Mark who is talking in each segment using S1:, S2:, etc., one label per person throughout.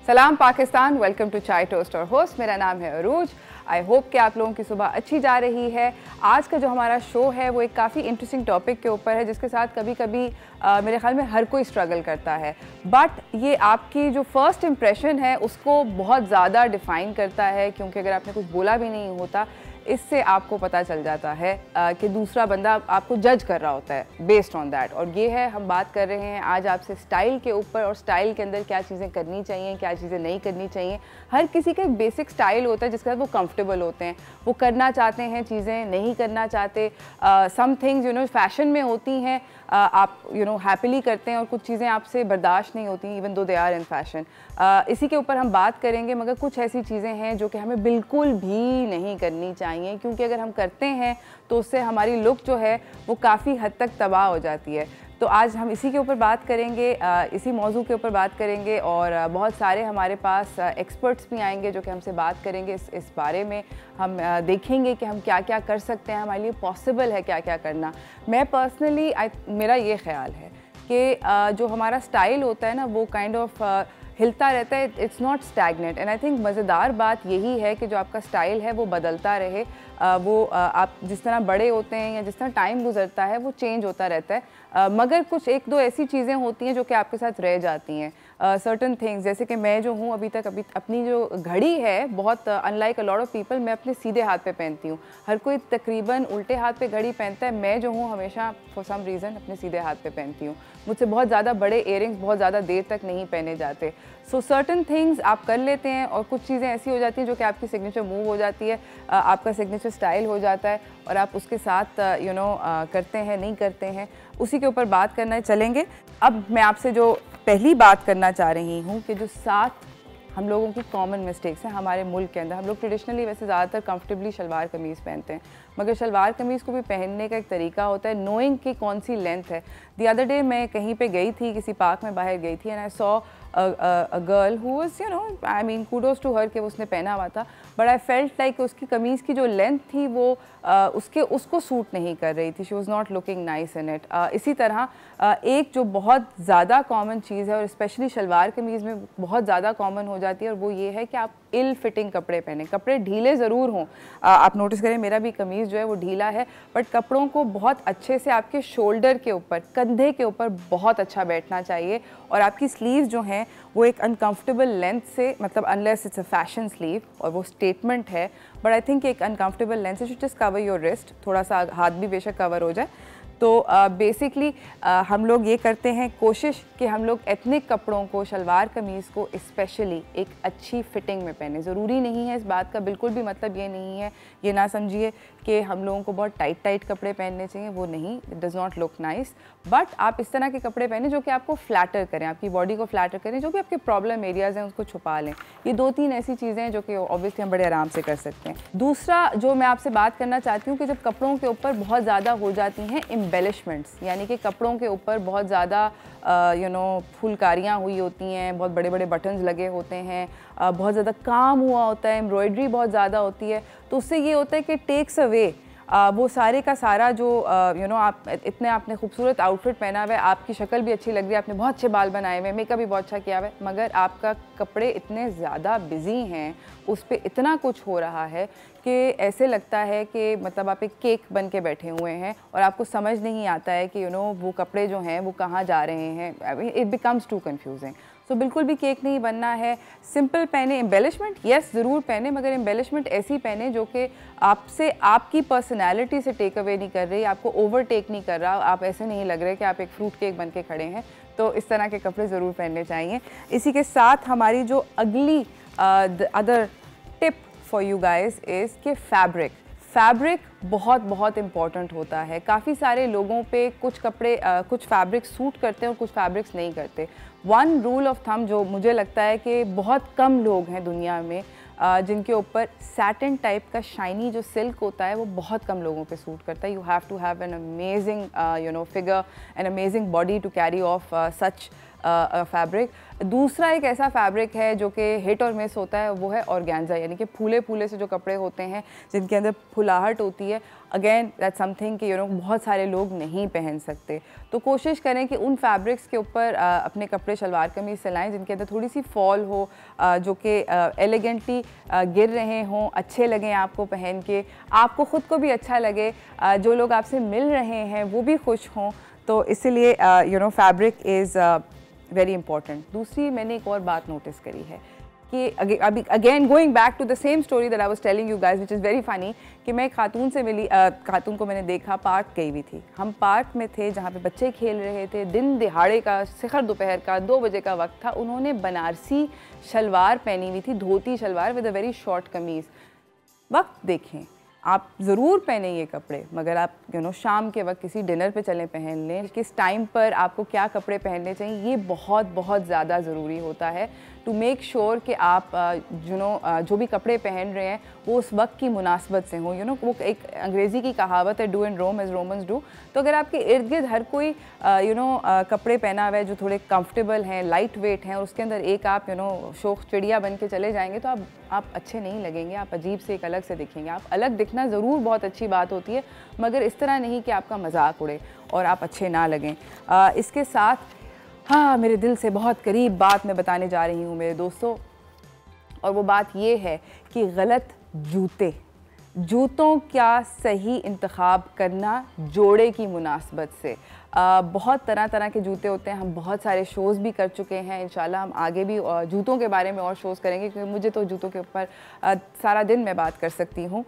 S1: सलाम Pakistan, welcome to चाय toast और होस्ट। मेरा नाम है अरूज। आई होप कि आप लोगों की सुबह अच्छी जा रही है। आज का जो हमारा शो है वो एक काफ़ी इंटरेस्टिंग टॉपिक के ऊपर है, जिसके साथ कभी कभी मेरे ख्याल में हर कोई स्ट्रगल करता है, बट ये आपकी जो फर्स्ट इम्प्रेशन है उसको बहुत ज़्यादा डिफ़ाइन करता है, क्योंकि अगर आपने कुछ बोला भी नहीं होता इससे आपको पता चल जाता है कि दूसरा बंदा आपको जज कर रहा होता है बेस्ड ऑन दैट। और ये है, हम बात कर रहे हैं आज आपसे स्टाइल के ऊपर, और स्टाइल के अंदर क्या चीज़ें करनी चाहिए, क्या चीज़ें नहीं करनी चाहिए। हर किसी का एक बेसिक स्टाइल होता है जिसके साथ वो कंफर्टेबल होते हैं, वो करना चाहते हैं चीज़ें, नहीं करना चाहते। सम थिंग्स फैशन में होती हैं, आप हैप्पीली करते हैं, और कुछ चीज़ें आपसे बर्दाश्त नहीं होती even though they are in fashion. इसी के ऊपर हम बात करेंगे, मगर कुछ ऐसी चीज़ें हैं जो कि हमें बिल्कुल भी नहीं करनी चाहिए, क्योंकि अगर हम करते हैं तो उससे हमारी लुक जो है वो काफ़ी हद तक तबाह हो जाती है। तो आज हम इसी के ऊपर बात करेंगे, इसी मौजू के ऊपर बात करेंगे, और बहुत सारे हमारे पास एक्सपर्ट्स भी आएंगे जो कि हमसे बात करेंगे इस बारे में। हम देखेंगे कि हम क्या क्या कर सकते हैं, हमारे लिए पॉसिबल है क्या क्या करना। मैं पर्सनली मेरा ये ख्याल है कि जो हमारा स्टाइल होता है ना वो काइंड ऑफ हिलता रहता है, it's not stagnate. And I think मज़ेदार बात यही है कि जो आपका स्टाइल है वो बदलता रहे। आप जिस तरह बड़े होते हैं या जिस तरह टाइम गुजरता है वो चेंज होता रहता है, मगर कुछ एक दो ऐसी चीज़ें होती हैं जो कि आपके साथ रह जाती हैं। सर्टन थिंग्स, जैसे कि मैं जो हूँ अभी अपनी जो घड़ी है, बहुत unlike a lot of people, मैं अपने सीधे हाथ पे पहनती हूँ। हर कोई तकरीबन उल्टे हाथ पे घड़ी पहनता है, मैं जो हूँ हमेशा फॉर सम रीज़न अपने सीधे हाथ पे पहनती हूँ। मुझसे बहुत ज़्यादा बड़े इयरिंग्स बहुत ज़्यादा देर तक नहीं पहने जाते। सो सर्टन थिंग्स आप कर लेते हैं, और कुछ चीज़ें ऐसी हो जाती हैं जो कि आपकी सिग्नेचर मूव हो जाती है, आपका सिग्नेचर स्टाइल हो जाता है, और आप उसके साथ करते हैं नहीं करते हैं, उसी के ऊपर बात करना चलेंगे। अब मैं आपसे जो पहली बात करना चाह रही हूँ कि जो 7 हम लोगों की कॉमन मिस्टेक्स हैं हमारे मुल्क के अंदर। हम लोग ट्रेडिशनली वैसे ज़्यादातर कंफर्टेबली शलवार कमीज़ पहनते हैं, मगर शलवार कमीज़ को भी पहनने का एक तरीका होता है, नोइंग कि कौन सी लेंथ है। द अदर डे मैं कहीं पे गई थी, किसी पार्क में बाहर गई थी, and I saw a girl who was I mean kudos to her कि उसने पहना हुआ था, but I felt like उसकी कमीज़ की जो लेंथ थी वो उसको सूट नहीं कर रही थी। She was not looking nice in it. इसी तरह एक जो बहुत ज़्यादा कॉमन चीज़ है, और स्पेशली शलवार कमीज़ में बहुत ज़्यादा कॉमन हो जाती है, और वो ये है कि आप इल फिटिंग कपड़े पहने। कपड़े ढीले ज़रूर हों, आप नोटिस करें मेरा भी कमीज़ जो है वो ढीला है, बट कपड़ों को बहुत अच्छे से आपके शोल्डर के ऊपर, कंधे के ऊपर बहुत अच्छा बैठना चाहिए, और आपकी स्लीव्स जो हैं वो एक अनकंफर्टेबल लेंथ से, मतलब unless it's a fashion sleeve और वो स्टेटमेंट है, बट आई थिंक एक अनकंफर्टेबल लेंथ से जस्ट कवर योर रिस्ट, थोड़ा सा हाथ भी बेशक कवर हो जाए। तो बेसिकली हम लोग ये करते हैं कोशिश कि हम लोग एथनिक कपड़ों को, शलवार कमीज़ को स्पेशली एक अच्छी फिटिंग में पहने। ज़रूरी नहीं है, इस बात का बिल्कुल भी मतलब ये नहीं है, ये ना समझिए कि हम लोगों को बहुत टाइट कपड़े पहनने चाहिए, वो नहीं, it does not look nice. But आप इस तरह के कपड़े पहने जो कि आपको फ्लैटर करें, आपकी बॉडी को फ्लैटर करें, जो भी आपके प्रॉब्लम एरियाज़ हैं उसको छुपा लें। ये 2-3 ऐसी चीज़ें हैं जो कि ऑब्वियसली हम बड़े आराम से कर सकते हैं। दूसरा जो मैं आपसे बात करना चाहती हूँ कि जब कपड़ों के ऊपर बहुत ज़्यादा हो जाती हैं एम्बेलिशमेंट्स, यानी कि कपड़ों के ऊपर बहुत ज़्यादा फुलकारियाँ हुई होती हैं, बहुत बड़े बड़े बटन्स लगे होते हैं, बहुत ज़्यादा काम हुआ होता है, एम्ब्रॉयडरी बहुत ज़्यादा होती है, तो उससे ये होता है कि टेक्स अवे वो सारे का सारा जो आप इतने आपने खूबसूरत आउटफिट पहना हुआ है, आपकी शक्ल भी अच्छी लग रही है, आपने बहुत अच्छे बाल बनाए हुए हैं, मेकअप भी बहुत अच्छा किया हुआ है, मगर आपका कपड़े इतने ज़्यादा बिजी हैं, उस पर इतना कुछ हो रहा है कि ऐसे लगता है कि मतलब आप एक केक बन के बैठे हुए हैं, और आपको समझ नहीं आता है कि वो कपड़े जो हैं वो कहाँ जा रहे हैं। It becomes too confusing. So बिल्कुल भी केक नहीं बनना है, सिंपल पहने। एम्बेलिशमेंट येस ज़रूर पहने, मगर एम्बेलिशमेंट ऐसी पहने जो कि आपसे, आपकी पर्सनैलिटी से टेक अवे नहीं कर रही, आपको ओवरटेक नहीं कर रहा, आप ऐसे नहीं लग रहे कि आप एक फ्रूट केक बन के खड़े हैं। तो इस तरह के कपड़े ज़रूर पहनने चाहिए। इसी के साथ हमारी जो अगली other tip for you guys is कि फैब्रिक बहुत इम्पॉर्टेंट होता है। काफ़ी सारे लोगों पे कुछ कपड़े कुछ फैब्रिक सूट करते हैं और कुछ फैब्रिक्स नहीं करते। वन रूल ऑफ थंब जो मुझे लगता है कि बहुत कम लोग हैं दुनिया में जिनके ऊपर सैटिन टाइप का शाइनी जो सिल्क होता है वो बहुत कम लोगों पे सूट करता है। You have to have an amazing figure, an amazing body to carry off such fabric. दूसरा एक ऐसा फैब्रिक है जो कि हिट और मिस होता है, वो है ऑर्गेन्जा, यानी कि फूले फूले से जो कपड़े होते हैं जिनके अंदर फुलाहट होती है। अगेन दैट समथिंग कि बहुत सारे लोग नहीं पहन सकते। तो कोशिश करें कि उन फैब्रिक्स के ऊपर अपने कपड़े शलवार कमीज सिलाएं जिनके अंदर थोड़ी सी फॉल हो, जो कि एलिगेंटली गिर रहे हों, अच्छे लगें आपको पहन के, आपको ख़ुद को भी अच्छा लगे, जो लोग आपसे मिल रहे हैं वो भी खुश हों। तो इसीलिए फैब्रिक इज़ वेरी इंपॉर्टेंट। दूसरी मैंने एक और बात नोटिस करी है कि अभी again going back to the same story that I was telling you guys, which is very funny, कि मैं एक खातून से मिली, खातून को मैंने देखा, पार्क गई हुई थी। हम पार्क में थे जहाँ पे बच्चे खेल रहे थे, दिन दिहाड़े का शिखर दोपहर का 2 बजे का वक्त था। उन्होंने बनारसी शलवार पहनी हुई थी, dhoti shalwar with a very short kameez. वक्त देखें, आप ज़रूर पहने ये कपड़े, मगर आप शाम के वक्त किसी डिनर पे चलें पहन लें। किस टाइम पर आपको क्या कपड़े पहनने चाहिए ये बहुत बहुत ज़्यादा ज़रूरी होता है टू मेक श्योर कि आप जो भी कपड़े पहन रहे हैं वो उस वक्त की मुनासबत से हों। वो एक अंग्रेज़ी की कहावत है, do in Rome as Romans do. तो अगर आपके इर्द गिर्द हर कोई कपड़े पहना हुआ है जो थोड़े कंफर्टेबल हैं, लाइट वेट हैं, और उसके अंदर एक आप शौक चिड़िया बन के चले जाएंगे तो आप अच्छे नहीं लगेंगे, आप अजीब से एक अलग से दिखेंगे। आप अलग दिखना ज़रूर बहुत अच्छी बात होती है, मगर इस तरह नहीं कि आपका मजाक उड़े और आप अच्छे ना लगें। इसके साथ हाँ, मेरे दिल से बहुत करीब बात मैं बताने जा रही हूँ मेरे दोस्तों, और वो बात ये है कि गलत जूतों का सही इंतखाब करना जोड़े की मुनासबत से। बहुत तरह तरह के जूते होते हैं, हम बहुत सारे शोज़ भी कर चुके हैं। इंशाल्लाह हम आगे भी जूतों के बारे में और शोज़ करेंगे, क्योंकि मुझे तो जूतों के ऊपर सारा दिन मैं बात कर सकती हूँ।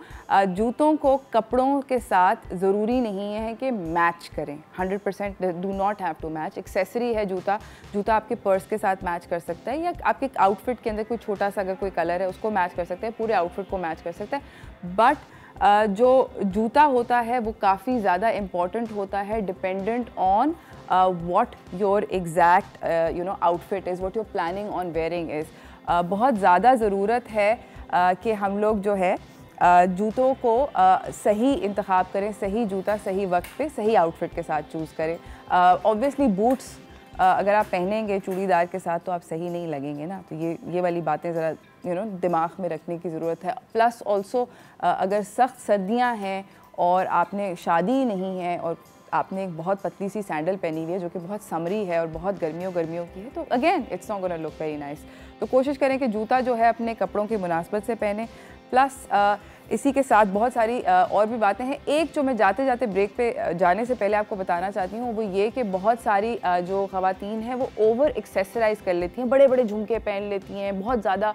S1: जूतों को कपड़ों के साथ ज़रूरी नहीं है कि मैच करें, 100% do not have to match. Accessory है जूता आपके पर्स के साथ मैच कर सकता है, या आपके आउटफिट के अंदर कोई छोटा सा अगर कोई कलर है उसको मैच कर सकता है, पूरे आउटफिट को मैच कर सकता है। बट जो जूता होता है वो काफ़ी ज़्यादा इम्पॉर्टेंट होता है, dependent on what your exact outfit is, what your planning on wearing is. बहुत ज़्यादा ज़रूरत है कि हम लोग जो है जूतों को सही इंतखाब करें, सही जूता सही वक्त पे सही आउटफिट के साथ चूज़ करें। ऑब्वियसली बूट्स अगर आप पहनेंगे चूड़ीदार के साथ तो आप सही नहीं लगेंगे ना, तो ये वाली बातें ज़रा दिमाग में रखने की ज़रूरत है। प्लस ऑल्सो अगर सख्त सर्दियां हैं और आपने शादी नहीं है और आपने एक बहुत पतली सी सैंडल पहनी हुई है जो कि बहुत समरी है और बहुत गर्मियों की है, तो again it's not gonna look very nice. तो कोशिश करें कि जूता जो है अपने कपड़ों की मुनासबत से पहने। प्लस इसी के साथ बहुत सारी और भी बातें हैं। एक जो मैं जाते जाते ब्रेक पे जाने से पहले आपको बताना चाहती हूँ वो ये कि बहुत सारी जो ख़वातीन हैं वो ओवर एक्सेसराइज कर लेती हैं, बड़े बड़े झुमके पहन लेती हैं, बहुत ज़्यादा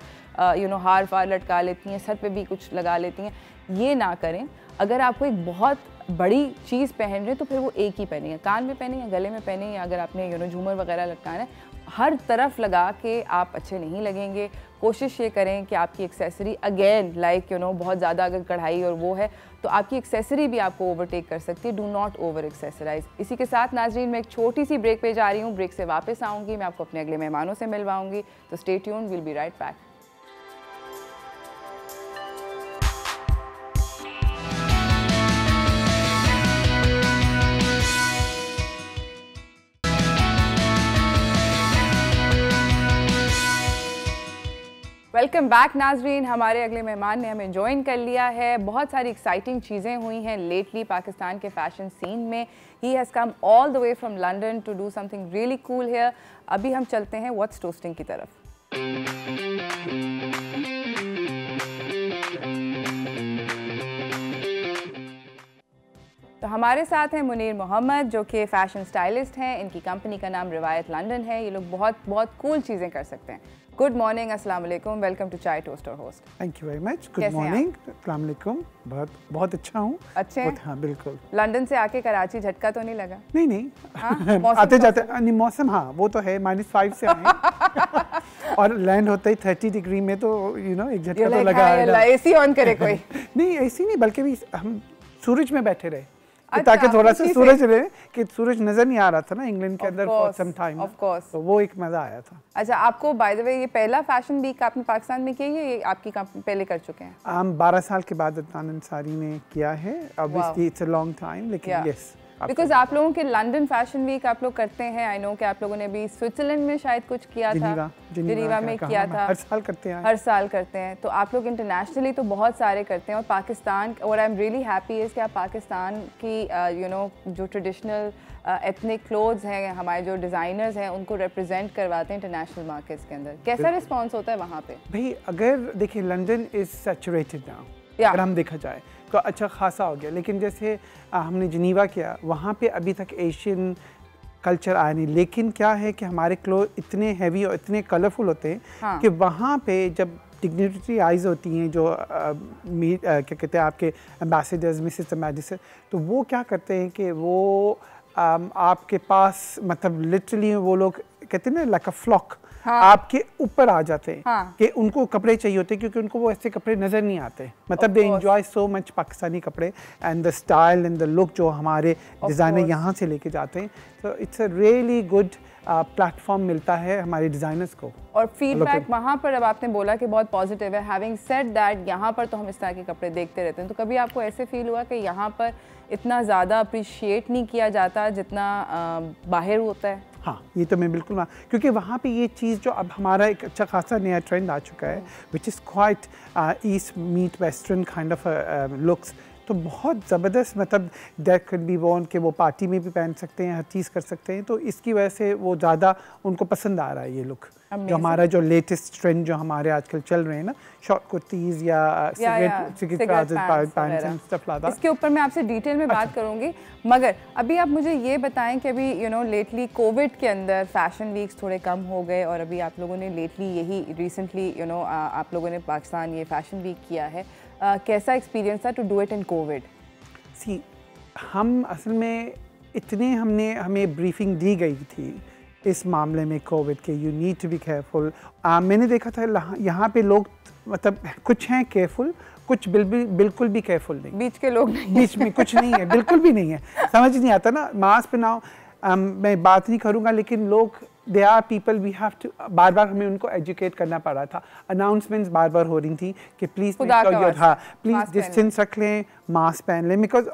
S1: हार फार लटका लेती हैं, सर पे भी कुछ लगा लेती हैं। ये ना करें। अगर आपको एक बहुत बड़ी चीज़ पहन रहे हैं तो फिर वो एक ही पहने, कान में पहने या गले में पहने, या अगर आपने झूमर वगैरह लटकाना है, हर तरफ लगा के आप अच्छे नहीं लगेंगे। कोशिश ये करें कि आपकी एक्सेसरी अगेन लाइक बहुत ज़्यादा अगर कढ़ाई और वो है तो आपकी एक्सेसरी भी आपको ओवरटेक कर सकती है। Do not over accessorise. इसी के साथ नाजरीन मैं एक छोटी सी ब्रेक पे जा रही हूँ, ब्रेक से वापस आऊँगी, मैं आपको अपने अगले मेहमानों से मिलवाऊँगी, तो stay tuned, will be right back. Welcome back नाजरीन। हमारे अगले मेहमान ने हमें ज्वाइन कर लिया है। बहुत सारी एक्साइटिंग चीज़ें हुई हैं लेटली पाकिस्तान के फैशन सीन में। He has come all the way from London to do something really cool here. अभी हम चलते हैं व्हाट्स टोस्टिंग की तरफ। तो हमारे साथ हैं मुनीर मोहम्मद जो कि फ़ैशन स्टाइलिस्ट हैं। इनकी कंपनी का नाम रिवायत लंदन है। ये लोग बहुत बहुत कूल चीज़ें कर सकते हैं। गुड मॉर्निंग, अस्सलाम वालेकुम, वेलकम टू चाय toaster host.
S2: Thank you very much. Good morning, अस्सलाम वालेकुम। बहुत अच्छा हूँ।
S1: अच्छे हैं?
S2: हाँ बिल्कुल।
S1: लंदन से आके कराची झटका तो नहीं लगा?
S2: नहीं
S1: हाँ,
S2: आते जाते नहीं, मौसम हाँ वो तो है, -5 से आए और लैंड होता ही 30 डिग्री में, तो एक झटका तो लगा है।
S1: एसी ऑन करे कोई?
S2: नहीं ऐसी नहीं, बल्कि भी हम सूरज में बैठे रहे। कि ताकि थोड़ा सा सूरज रहे, कि सूरज नजर नहीं आ रहा था ना इंग्लैंड के अंदर for some time,
S1: of course,
S2: तो वो एक मजा आया था।
S1: अच्छा, आपको बाय द वे ये पहला फैशन वीक आपने पाकिस्तान में किया है, ये आपकी पहले कर चुके हैं?
S2: हम 12 साल के बाद अदनान अंसारी ने किया है, obviously it's a long time, लेकिन यस
S1: बिकॉज आप लोगों के लंदन फैशन वीक आप लोग करते हैं, आई नो कि आप लोगों ने भी स्विट्जरलैंड में शायद कुछ किया था, जिनीवा में किया था,
S2: हर साल करते हैं,
S1: हर साल करते हैं, तो आप लोग इंटरनेशनली तो बहुत सारे करते हैं। और पाकिस्तान, और I am really happy is कि आप पाकिस्तान की यू नो जो ट्रेडिशनल एथनिक क्लोथ्स हैं, हमारे जो डिज़ाइनर्स हैं, उनको रिप्रेजेंट करवाते हैं इंटरनेशनल मार्केट्स के अंदर। कैसा रिस्पॉन्स होता है वहाँ पे?
S2: भाई अगर देखिए लंदन इज़ सैचुरेटेड नाउ, अगर हम देखा जाए तो अच्छा खासा हो गया, लेकिन जैसे हमने जिनीवा किया, वहाँ पे अभी तक एशियन कल्चर आया नहीं, लेकिन क्या है कि हमारे क्लोथ इतने हैवी और इतने कलरफुल होते हैं हाँ। कि वहाँ पे जब डिग्निटरी आइज़ होती हैं जो क्या कहते हैं आपके एम्बेसडर्स, मिसेस एम्बेसडर, तो वो क्या करते हैं कि वो आपके पास मतलब लिटरली वो लोग कहते हैं ना लाइक अ फ्लॉक, हाँ। आपके ऊपर आ जाते हैं हाँ। कि उनको कपड़े चाहिए होते हैं, क्योंकि उनको वो ऐसे कपड़े नज़र नहीं आते, मतलब they enjoy so much Pakistani कपड़े and the style and the look जो हमारे डिज़ाइनर यहाँ से लेके जाते हैं। तो it's a really good platform मिलता है हमारे डिज़ाइनर्स को।
S1: और फीडबैक वहाँ पर, अब आपने बोला कि बहुत पॉजिटिव है, हैविंग सेड दैट यहाँ पर तो हम इस तरह के कपड़े देखते रहते हैं, तो कभी आपको ऐसे फील हुआ कि यहाँ पर इतना ज़्यादा अप्रिशिएट नहीं किया जाता जितना बाहर होता है?
S2: हाँ, ये तो मैं बिल्कुल क्योंकि वहाँ पे ये चीज़ जो अब हमारा एक अच्छा खासा नया ट्रेंड आ चुका है, which is quite east meet western kind of looks, तो बहुत ज़बरदस्त, मतलब दैट कैन बी वॉर्न कि वो पार्टी में भी पहन सकते हैं, हर चीज़ कर सकते हैं, तो इसकी वजह से वो ज़्यादा उनको पसंद आ रहा है ये लुक। जो हमारा जो लेटेस्ट ट्रेंड जो हमारे आजकल चल रहे हैं ना, शॉर्ट कुर्तीज़ या
S1: इसके ऊपर मैं आपसे डिटेल में बात करूंगी, मगर अभी आप मुझे ये बताएं कि अभी यू नो लेटली कोविड के अंदर फैशन वीक्स थोड़े कम हो गए, और अभी आप लोगों ने लेटली यही रिसेंटली यू नो आप लोगों ने पाकिस्तान ये फैशन वीक किया है, कैसा एक्सपीरियंस था to do it in covid?
S2: See हम असल में इतने हमें ब्रीफिंग दी गई थी इस मामले में कोविड के, you need to be careful. मैंने देखा था यहाँ पे लोग मतलब कुछ हैं केयरफुल, कुछ बिल्कुल भी केयरफुल नहीं,
S1: बीच के लोग नहीं,
S2: बीच में कुछ नहीं है, बिल्कुल भी नहीं है, समझ नहीं आता ना, मास्क पहनाओ, मैं बात नहीं करूँगा, लेकिन लोग they are people we have to, बार बार हमें उनको एजुकेट करना पड़ रहा था, अनाउंसमेंट्स बार बार हो रही थी कि प्लीज़ प्लीज़ डिस्टेंस रख लें, मास्क पहन लें, बिकॉज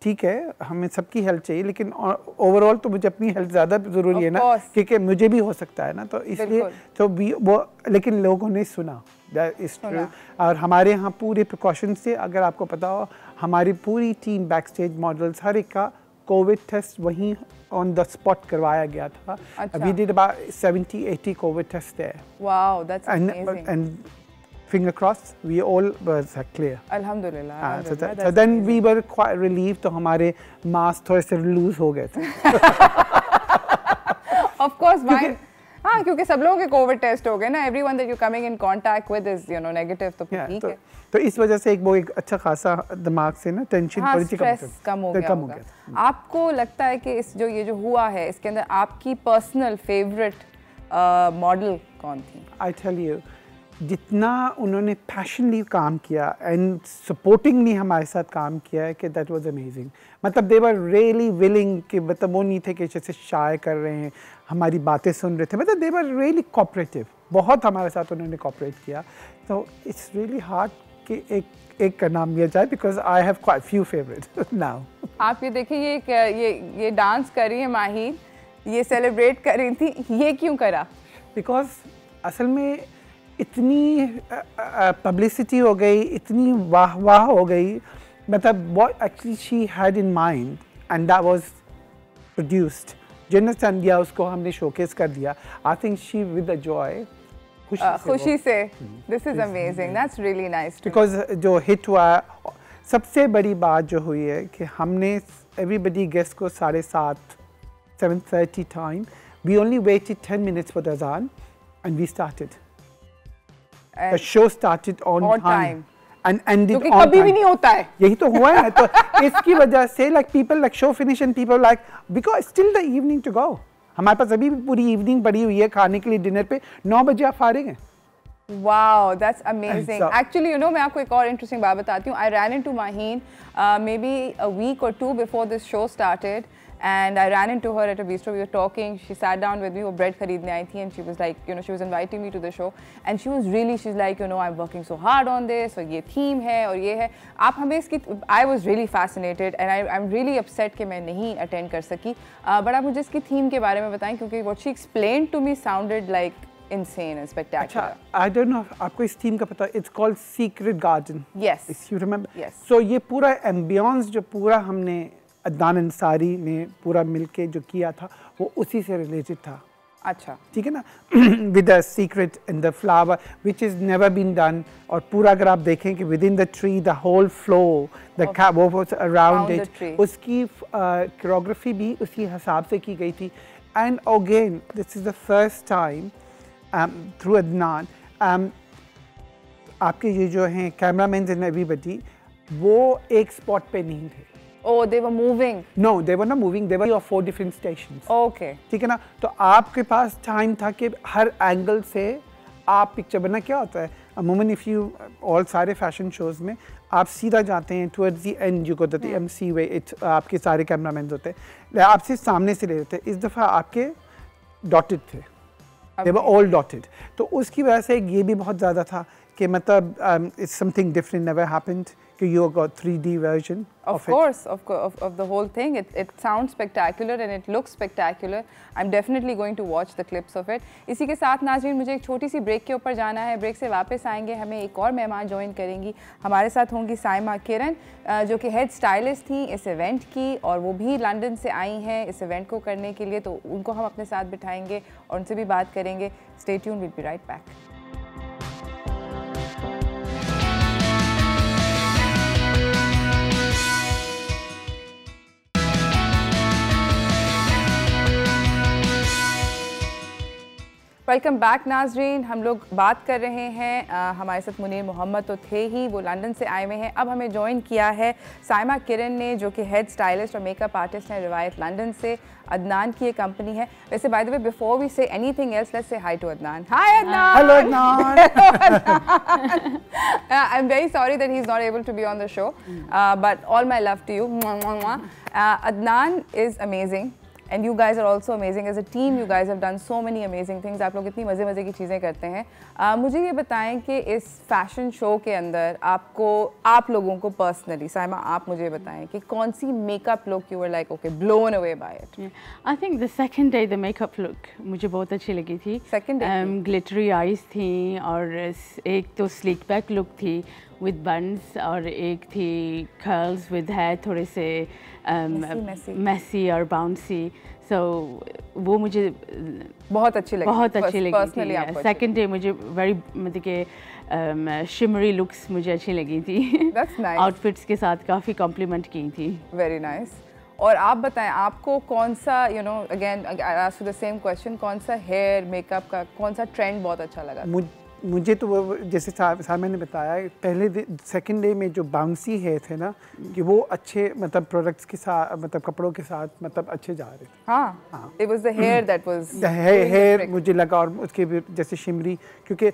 S2: ठीक है हमें सबकी हेल्थ चाहिए, लेकिन ओवरऑल तो मुझे अपनी हेल्थ ज़्यादा ज़रूरी है ना, क्योंकि मुझे भी हो सकता है ना, तो इसलिए तो वो, लेकिन लोगों ने सुना, और हमारे यहाँ पूरे प्रिकॉशंस थे। अगर आपको पता हो, हमारी पूरी टीम बैक स्टेज मॉडल्स हर एक का कोविड टेस्ट वहीं ऑन द स्पॉट करवाया गया था। We did about 70-80 covid test there.
S1: Wow, that's amazing.
S2: And finger crossed, we all were clear.
S1: Alhamdulillah.
S2: So then we were quite relieved, तो हमारे mask थोड़े से लूज हो गए थे।
S1: Of course, हाँ, क्योंकि सब लोगों के कोविड टेस्ट हो गए ना, everyone that you coming in contact with is you know negative, तो ठीक है।
S2: तो इस वजह से एक अच्छा खासा दिमाग से ना टेंशन थोड़ी सी
S1: कम हो गया। आपको लगता है कि इस ये जो हुआ है, इसके अंदर आपकी पर्सनल फेवरेट मॉडल कौन थी?
S2: I tell you, जितना उन्होंने पैशनली काम किया एंड सपोर्टिंगली हमारे साथ काम किया है कि दैट वाज अमेजिंग, मतलब दे वर रियली विलिंग, कि मतलब वो नहीं थे कि जैसे शाय कर रहे हैं, हमारी बातें सुन रहे थे, मतलब दे वर रियली कोऑपरेटिव, बहुत हमारे साथ उन्होंने कोऑपरेट किया। तो इट्स रियली हार्ड कि एक का नाम लिया जाए, because I have quite few favourite now.
S1: आप ये देखिए, ये डांस कर रही है माहिर, ये सेलिब्रेट कर रही थी, ये क्यों करा?
S2: बिकॉज असल में इतनी पब्लिसिटी हो गई, इतनी वाह हो गई, मतलब what actually she had in mind and that was produced, general दिया उसको, हमने शोकेस कर दिया। I think she with the joy,
S1: खुशी से, this is amazing, that's really nice,
S2: because जो हिट हुआ, सबसे बड़ी बात जो हुई है कि हमने everybody guest को 7:30 7:30 time, we only waited 10 minutes for the azan and we started. The show started on time and ended on time.
S1: कभी भी नहीं होता है,
S2: यही तो हुआ है। तो इसकी वजह से like people like show finish and people like because still the evening to go, हमारे पास अभी भी पूरी इवनिंग पड़ी हुई है खाने के लिए, डिनर पे 9 बजे आप फारिग हैं,
S1: Wow, that's amazing. Actually, you know, मैं आपको एक और interesting बात बताती हूँ. I ran into Maheen maybe a week or two before this show started, and I ran into her at a bistro. We were talking. She sat down with me. वो bread खरीदने आई थी, and she was like, you know, she was inviting me to the show, and she was really, she's like, you know, I'm working so hard on this, और ये theme है, और ये है. आप हमें इसकी, I was really fascinated, and I'm really upset कि मैं नहीं attend कर सकी. But आप मुझे इसकी theme के बारे में बताएं, क्योंकि what she explained to me sounded like insane and spectacular.
S2: I don't know आपको इस थीम का पता है? It's called Secret Garden.
S1: Yes.
S2: If you remember.
S1: Yes.
S2: So ये पूरा ambience जो पूरा हमने अदनान अंसारी ने पूरा मिलके जो किया था वो उसी से रिलेटेड था.
S1: अच्छा.
S2: ठीक है ना? With the secret and the flower which has never been done. और पूरा अगर आप देखें कि within the tree the whole flow the वो was around it. उसकी choreography भी उसी हिसाब से की गई थी. And again this is the first time through Adnan, आपके ये जो हैं cameramen and everybody, वो एक spot पे नहीं थे.
S1: Oh, they were moving.
S2: No, they were not moving. They were 3 or 4 different stations.
S1: Okay.
S2: ठीक है ना? तो आपके पास time था कि हर angle से आप picture बना. क्या होता है? अमूमन if you all सारे fashion shows में आप सीधा जाते हैं towards the end you go to the MC way. आपके सारे cameramen होते हैं. आपसे सामने से ले लेते हैं. इस दफ़ा आपके dotted थे. They were all dotted. तो उसकी वजह से ये भी बहुत ज़्यादा था कि मतलब it's something different never happened कि you got 3D version
S1: of course of the whole thing. It sounds spectacular and it looks spectacular. I'm definitely going to watch the clips of it. इसी के साथ नाज़रीन मुझे एक छोटी सी break के ऊपर जाना है. ब्रेक से वापस आएंगे हमें एक और मेहमान ज्वाइन करेंगी. हमारे साथ होंगी साइमा किरण जो कि हेड स्टाइलिस्ट थी इस इवेंट की और वो भी लंदन से आई हैं इस इवेंट को करने के लिए. तो उनको हम अपने साथ बिठाएंगे और उनसे भी बात करेंगे. Stay tuned, we'll be right back. Welcome back नाजरीन. हम लोग बात कर रहे हैं हमारे साथ मुनीर मोहम्मद तो थे ही, वो लंदन से आए हुए हैं. अब हमें ज्वाइन किया है साइमा किरण ने जो कि हेड स्टाइलिस्ट और मेकअप आर्टिस्ट हैं रिवायत लंदन से. अदनान की ये कंपनी है. वैसे by the way before we say anything else let's say hi to Adnan. Hi Adnan.
S2: Hello Adnan.
S1: I am very sorry that he is not able to be on the show but all my love to you. Adnan is amazing. And you guys are also amazing as a team. You guys have done so many amazing things. आप लोग इतनी मज़े की चीज़ें करते हैं. मुझे ये बताएं कि इस फैशन शो के अंदर आपको आप लोगों को पर्सनली साइमा आप मुझे बताएं कि कौन सी makeup look you were like okay blown away by it.
S3: I think the second day the makeup look मुझे बहुत अच्छी लगी थी.
S1: सेकंड डे
S3: ग्लिटरी आईज थी और एक तो स्लिक बैक लुक थी विद बन्स और एक थी कर्ल्स विद हेयर थोड़े से मेसी और बाउंसी. सो वो मुझे
S1: बहुत अच्छी लगी
S3: पर्सनली. सेकंड डे मुझे वेरी मतलब कि शिमरी लुक्स मुझे अच्छी लगी थी. आउटफिट्स के साथ काफ़ी कॉम्प्लीमेंट की थी.
S1: Very nice. और आप बताएं आपको कौन सा you know again I ask you the same question, कौन सा हेयर मेकअप का कौन सा ट्रेंड बहुत अच्छा लगा?
S2: मुझे तो वो जैसे साइमा ने बताया पहले सेकंड डे में जो बाउंसी हेयर थे ना कि वो अच्छे मतलब प्रोडक्ट्स के साथ मतलब कपड़ों के साथ मतलब अच्छे जा रहे थे.
S1: हाँ it was the hair that was
S2: the hair मुझे लगा. और उसके भी जैसे शिमरी क्योंकि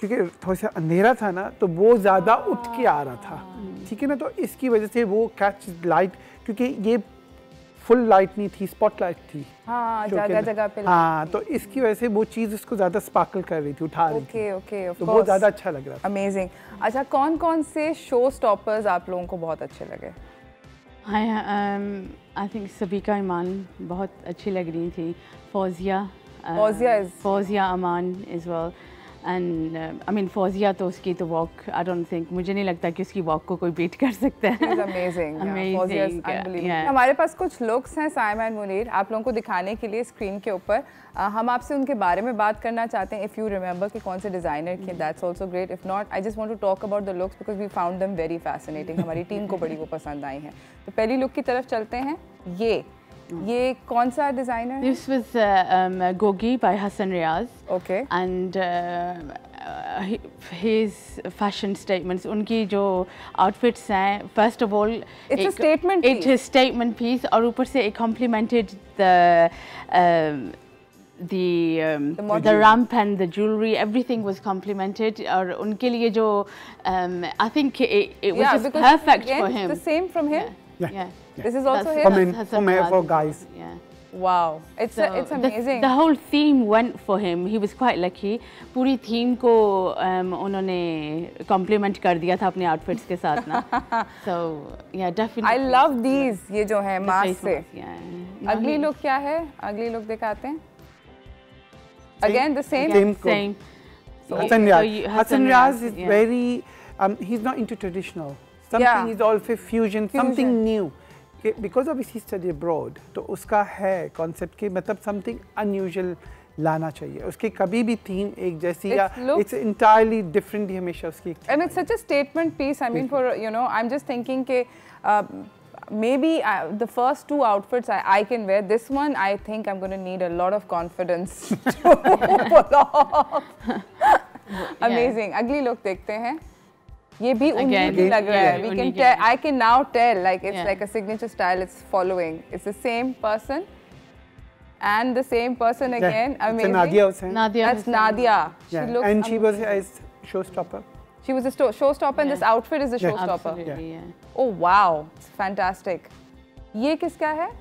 S2: थोड़ा सा अंधेरा था ना तो वो ज़्यादा उठ के आ रहा था. ठीक है ना? तो इसकी वजह से वो कैच लाइट क्योंकि ये फुल लाइट नहीं थी, स्पॉटलाइट थी.
S1: हाँ जगह पे.
S2: हाँ तो इसकी वजह से वो चीज़ उसको ज़्यादा स्पार्कल कर रही थी, उठा रही थी.
S1: ओके
S2: तो बहुत ज़्यादा अच्छा लग रहा था.
S1: अमेजिंग. अच्छा कौन से शो स्टॉपर्स आप लोगों को बहुत अच्छे लगे?
S3: आई थिंक सबिका ईमान बहुत अच्छी लग रही थी. Fauzia Aman is well. And I mean Fauzia तो उसकी तो वॉक आई डोंट थिंक मुझे नहीं लगता कि उसकी वॉक को कोई बीट कर सकता है.
S1: अमेजिंग. हमारे पास कुछ लुक्स हैं साइमा एंड मुनीर आप लोगों को दिखाने के लिए स्क्रीन के ऊपर. हम आपसे उनके बारे में बात करना चाहते हैं इफ़ यू रिमेंबर कि कौन से डिज़ाइनर के. That's also great. If not I just want to talk about the looks because we found them very fascinating. हमारी टीम को बड़ी वो पसंद आई हैं. तो पहली लुक की तरफ चलते हैं. ये कौन सा designer?
S3: This was Gogi by Hassan Riaz.
S1: Okay.
S3: And his fashion statements, उनकी जो outfits हैं, first of all,
S1: it's a statement piece.
S3: It's a statement piece और ऊपर से it complemented the the ramp and the jewelry, everything was complimented. और उनके लिए जो I think it was just perfect for him.
S1: The same from him.
S2: Yeah.
S1: This is also him.
S2: For guys.
S3: Yeah.
S1: Wow, it's amazing.
S3: The whole theme went for him. He was quite lucky. पूरी theme को उन्होंने compliment कर दिया था अपने outfits के साथ ना. So yeah, definitely.
S1: I love these. ये जो है mask से.
S3: Yeah.
S1: अगली look क्या है? अगली look दिखाते हैं. Again the same.
S3: Same.
S2: So Hassan Riaz is very. He's not into traditional. Something is all fusion. Something new. Because obviously he studied abroad, तो उसका है concept के मतलब something unusual लाना चाहिए. उसके कभी भी theme एक जैसी या it's entirely different हमेशा उसकी.
S1: And it's such a statement piece. I mean, for I'm just thinking के maybe the first two outfits I can wear. This one I think I'm going to need a lot of confidence to pull off. Amazing. अगली look देखते हैं. ये भी उन्हीं लग रहा है. We can tell. I can now tell. Like it's like a signature style. It's following. It's the same person, and the same person again. Amazing.
S2: Nadia Hussain.
S1: That's Nadia.
S2: She looks. And she was a showstopper.
S1: She was a showstopper, and this outfit is a showstopper.
S3: Absolutely, yeah.
S1: Oh wow, it's fantastic. ये किसका है?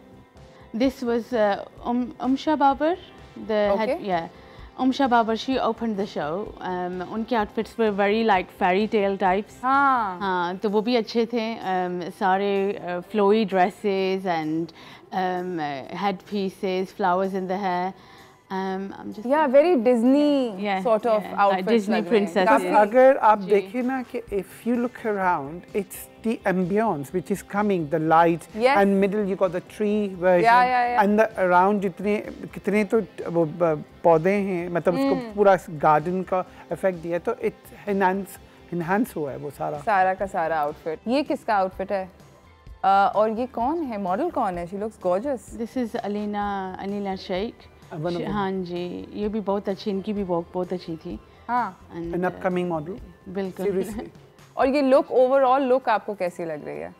S3: This was Umsha Babar. Umsha Babar, she opened the show. उनके outfits were very like fairy tale types. हाँ, तो वो भी अच्छे थे. सारे flowy dresses and head pieces, flowers in the hair. I'm just
S1: very Disney sort of outfits.
S3: Like Disney princesses.
S2: अगर आप देखें ना कि if you look around, it's the ambience which is coming, the light, and middle you got the tree version, and the around कितने तो वो पौधे हैं, मतलब उसको पूरा garden का effect दिया, तो it enhance हुआ है वो सारा
S1: का सारा outfit. ये किसका outfit है? और ये कौन है? Model कौन है? She looks gorgeous.
S3: This is Alina Sheikh. हाँ जी, ये भी बहुत अच्छी, इनकी भी बहुत अच्छी थी.
S1: हाँ.
S2: An upcoming model.
S3: बिल्कुल.
S2: Seriously.
S1: और ये look overall look आपको कैसी लग रही है?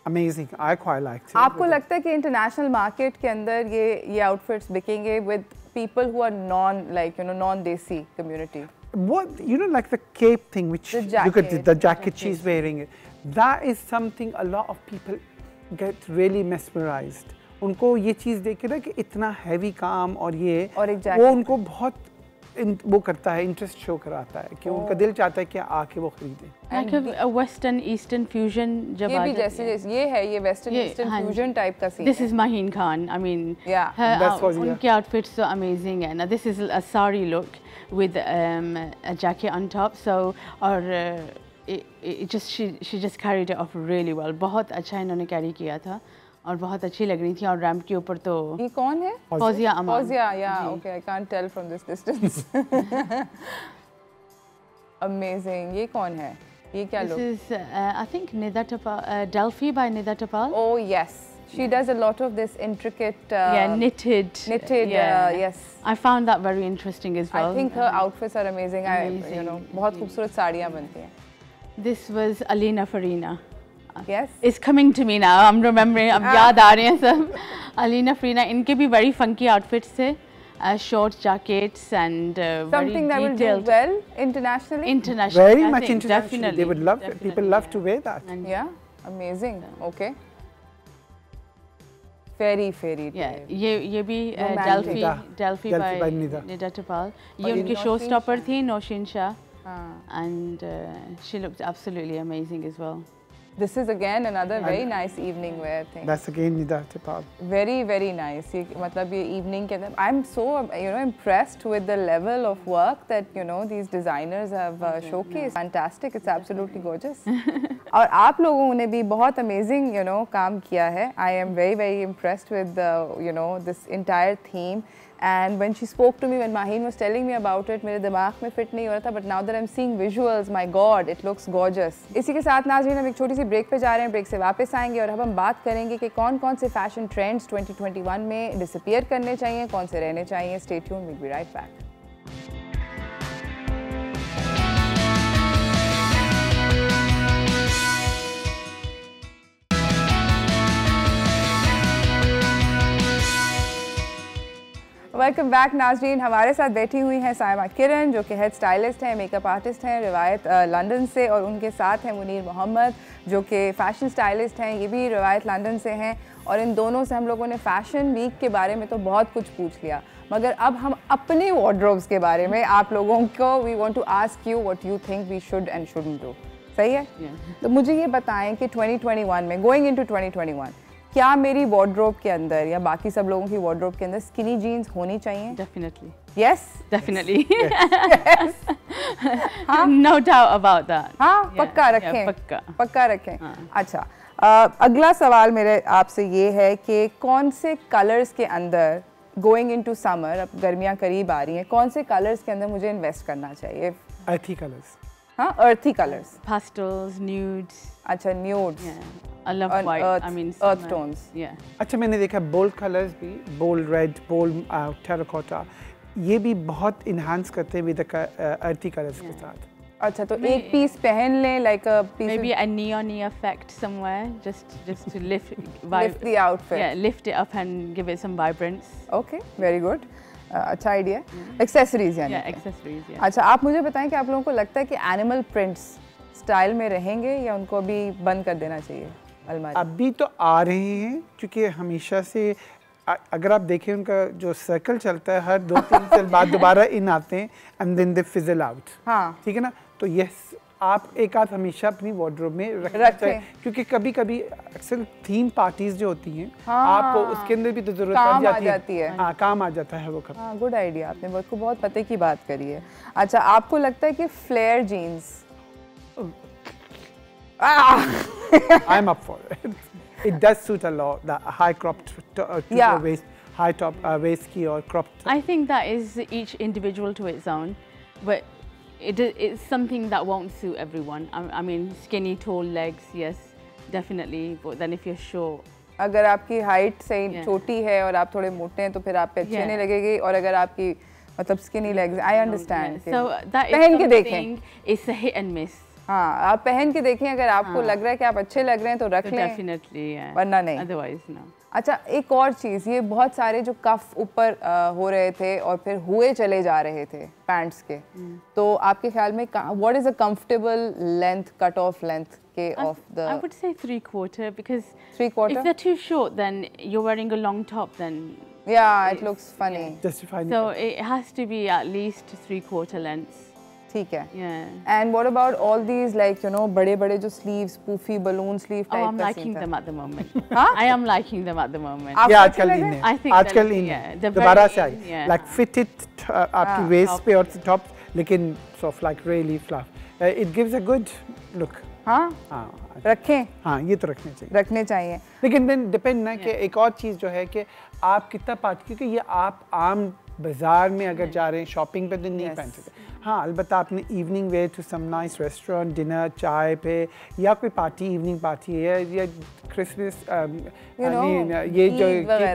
S2: Amazing. I quite liked it.
S1: आपको लगता है कि international market के अंदर ये outfits बिकेंगे with people who are non-desi community?
S2: What like the cape thing, which you could the jacket she's wearing it. That is something a lot of people get really mesmerized. उनको ये चीज़ देख के ना कि इतना हैवी काम और ये वो उनको बहुत वो करता है, इंटरेस्ट शो कराता है कि उनका दिल चाहता है कि आके वो खरीदें.
S3: Like a western eastern fusion जब
S1: ये भी जैसे ये है ये western eastern fusion type का scene.
S3: This is Maheen Khan. I mean, उनके outfits so amazing है. Now this is a sari look with a jacket on top. So और she just carried it off really well. बहुत अच्छा इन्होंने carry किया था. और बहुत अच्छी लग रही थी और रैंप के ऊपर तो
S1: ये कौन है?
S3: फौजिया अमान.
S1: Fauzia, okay, I can't tell from this distance. Amazing. ये कौन है? ये क्या look?
S3: This is I think Nida Tapal, Delphi by Nida Tapal.
S1: Oh yes, she does a lot of this intricate.
S3: Knitted.
S1: Yes.
S3: I found that very interesting as well.
S1: I think her outfits are amazing. बहुत खूबसूरत साड़ियाँ बनती हैं.
S3: This was Alina Farina.
S1: Yes.
S3: It's coming to me now. I'm remembering. अब याद आ रहे हैं सब. Alina Farina, इनके भी very funky outfits थे. Short jackets and
S1: something that will do well internationally.
S3: Internationally,
S2: very much internationally. They would love it. People love to wear that.
S1: And yeah, amazing. Okay. Very fairy.
S3: Yeah, ये भी Delphi by Nida Tapal. ये उनकी showstopper थी Noshin Shah. And she looked absolutely amazing as well.
S1: This is again another very nice evening wear thing.
S2: That's again Nida Tapal.
S1: Very very nice. ये मतलब ये evening के अंदर I'm so impressed with the level of work that these designers have showcased. Fantastic. It's absolutely gorgeous. और आप लोगों ने भी बहुत amazing काम किया है. I am very very impressed with the this entire theme. And when she spoke to me, when Maheen was telling me about it, मेरे दिमाग में fit नहीं हो रहा था. But now that I'm seeing visuals, my God, it looks gorgeous. इसी के साथ नाज़रीन हम एक छोटी सी ब्रेक पे जा रहे हैं. ब्रेक से वापस आएंगे और अब हम बात करेंगे कि कौन-कौन से फैशन ट्रेंड्स 2021 में डिसअपीयर करने चाहिए, कौन से रहने चाहिए. Stay tuned, we'll be right back. Welcome back नाज़रीन। हमारे साथ बैठी हुई हैं साइमा किरण जो कि हेड स्टाइलिस्ट हैं, मेकअप आर्टिस्ट हैं रिवायत लंदन से, और उनके साथ हैं मुनीर मोहम्मद जो कि फ़ैशन स्टाइलिस्ट हैं, ये भी रिवायत लंदन से हैं। और इन दोनों से हम लोगों ने फ़ैशन वीक के बारे में तो बहुत कुछ पूछ लिया, मगर अब हम अपने वार्डरोब्स के बारे में आप लोगों को we want to ask you what you think we should and shouldn't do. सही है? तो मुझे ये बताएं कि 2021 में गोइंग इनटू 2021 क्या मेरी वार्डरोब के अंदर या बाकी सब लोगों की वार्डरोब के अंदर स्किनी जीन्स होनी चाहिए?
S3: Definitely.
S1: Yes?
S3: Definitely.
S1: Yes.
S3: No doubt about that.
S1: हाँ, पक्का रखें। पक्का रखें। अच्छा, अगला सवाल मेरे आपसे ये है कि कौन से कलर्स के अंदर गोइंग इनटू समर, अब गर्मियाँ करीब आ रही हैं, कौन से कलर्स के अंदर मुझे इन्वेस्ट करना चाहिए?
S2: अर्थी कलर्स।
S1: हाँ, अर्थी कलर्स।
S3: Pastels, nudes.
S1: अच्छा, nudes.
S3: I love white. I mean,
S1: earth tones.
S3: Yeah.
S2: अच्छा, मैंने देखा बोल्ड कलर्स भी, बोल्ड रेड, बोल्ड टेराकोटा, ये भी बहुत इन्हांस करते हैं विद अर्थी कलर्स के साथ।
S1: अच्छा, तो एक पीस पहन लें, like a piece.
S3: Maybe a neon effect somewhere, just to lift
S1: the outfit.
S3: Yeah, lift it up and give it some vibrance.
S1: Okay, very good. अच्छा आइडिया। एक्सेसरीज यानी?
S3: Yeah, accessories. Yeah.
S1: अच्छा, आप मुझे बताएं कि आप लोगों को लगता है कि एनिमल प्रिंट्स स्टाइल में रहेंगे या उनको अभी बंद कर देना चाहिए अलमारी?
S2: अभी तो आ रहे हैं क्योंकि हमेशा से अगर आप देखें उनका जो सर्कल चलता है हर 2-3 साल बाद दोबारा इन आते हैं and then they fizzle out.
S1: हाँ,
S2: ठीक है ना? तो यस, आप एक आध हमेशा अपनी वार्डरोब में रखें क्योंकि कभी कभी अक्सर थीम पार्टीज जो होती हैं आपको उसके अंदर भी तो जरूरत पड़ जाती है। हाँ, काम आ जाता है वो कभी।
S1: हाँ, गुड आइडिया, आपने बहुत को बहुत पते की बात करी है। अच्छा, आपको लगता है कि flare jeans?
S2: I'm up for it. It does suit a lot, the high cropped waist, high top waist ki or cropped.
S3: I think that is each individual to its own, but it's something that won't suit everyone. I mean, skinny, tall legs, yes, definitely. But then if you're short,
S1: अगर आपकी height सही छोटी है और आप थोड़े मोटे हैं तो फिर आप पे अच्छे नहीं लगेगी, और अगर आपकी मतलब skinny legs, I understand.
S3: So that is
S1: पहन के देखें,
S3: it's a hit and miss.
S1: हाँ, आप पहन के देखें, अगर आपको लग रहा है कि आप अच्छे लग रहे हैं तो रख लें,
S3: definitely, yeah.
S1: वरना नहीं।
S3: Otherwise, no.
S1: अच्छा, एक और चीज़, ये बहुत सारे जो कफ ऊपर हो रहे थे और फिर हुए चले जा रहे थे पैंट्स के, तो आपके ख्याल में what is a comfortable length, cut off length के off the?
S3: I would say 3/4 because
S1: 3/4.
S3: if they're too short, then you're wearing a long top, then
S1: yeah, it looks funny.
S2: Justifying.
S3: So it has to be at least 3/4 length.
S1: ठीक है।
S3: Yeah.
S1: And what about all these like you know बड़े-बड़े जो sleeves, poofy balloon sleeve type?
S3: Oh, I'm liking them at the moment.
S1: हाँ?
S3: I am liking them at the moment.
S2: ये आजकल इन है।
S3: I think
S2: आजकल इन है। दोबारा से आई। Like fitted आपकी waist पे और top, लेकिन soft like really fluff. It gives a good look.
S1: हाँ?
S2: हाँ।
S1: रखें?
S2: हाँ, ये तो रखने चाहिए। लेकिन then depend ना कि एक और चीज़ जो है कि आप कितना पार्टी, क्योंकि ये आप आम बाजार में अगर जा रहे हैं शॉपिंग पे तो नहीं पहन सकते। हाँ, अलबत्ता आपने evening wear to some nice restaurant, dinner, चाय पे, या कोई पार्टी, इवनिंग पार्टी है या क्रिसमस, ये जो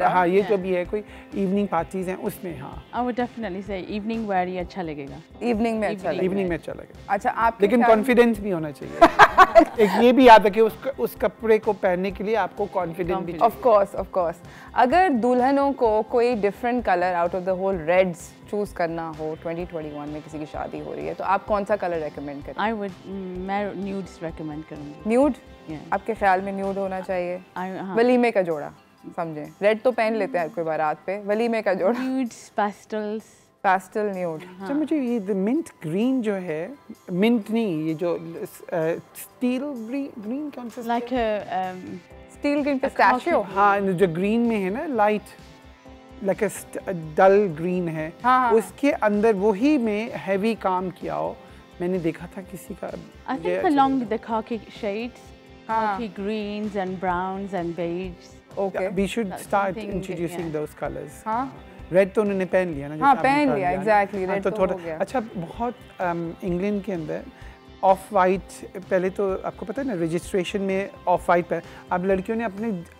S2: हाँ, ये जो भी है कोई इवनिंग पार्टीज हैं उसमें, हाँ,
S3: I would definitely say evening wear ही अच्छा लगेगा।
S1: इवनिंग में अच्छा लगेगा।
S2: इवनिंग में अच्छा लगेगा।
S1: अच्छा, आप
S2: लेकिन कॉन्फिडेंस भी होना चाहिए। एक ये भी याद रखिए, उस कपड़े को पहनने के लिए आपको कॉन्फिडेंस भी।
S1: Of course. अगर दुल्हनों को कोई different colour out of the whole reds choose करना हो, 2021 में किसी की शादी हो रही है, तो आप कौन सा कलर रेकमेंड करें?
S3: I would मैं nudes recommend करूँगी।
S1: न्यूड? आपके ख्याल में न्यूड होना चाहिए? वलीमे का जोड़ा, समझे, रेड तो पहन लेते हैं कोई बारात पे, वलीमे का जोड़ा।
S3: Nudes, pastels,
S1: pastel nude।
S2: अच्छा, मुझे ये मिंट ग्रीन जो है, मिंट नहीं, ये जो स्टील ग्रीन कौन सा?
S3: like a
S1: steel green pistachio.
S2: हाँ, जो ग्रीन में है ना, लाइट लाइक डल ग्रीन है, उसके अंदर वही में हैवी काम किया हो, मैंने देखा था किसी का।
S3: I think along with the khaki shades, khaki greens and browns and beige.
S1: Okay,
S2: we should start introducing those colors. हाँ, रेड तो उन्होंने पहन लिया ना।
S1: हाँ, पहन लिया, एग्जैक्टली, रेड तो हो गया।
S2: अच्छा, बहुत इंग्लैंड के अंदर ऑफ वाइट, पहले तो आपको पता है ना, रजिस्ट्रेशन में ऑफ वाइट पर अब लड़कियों ने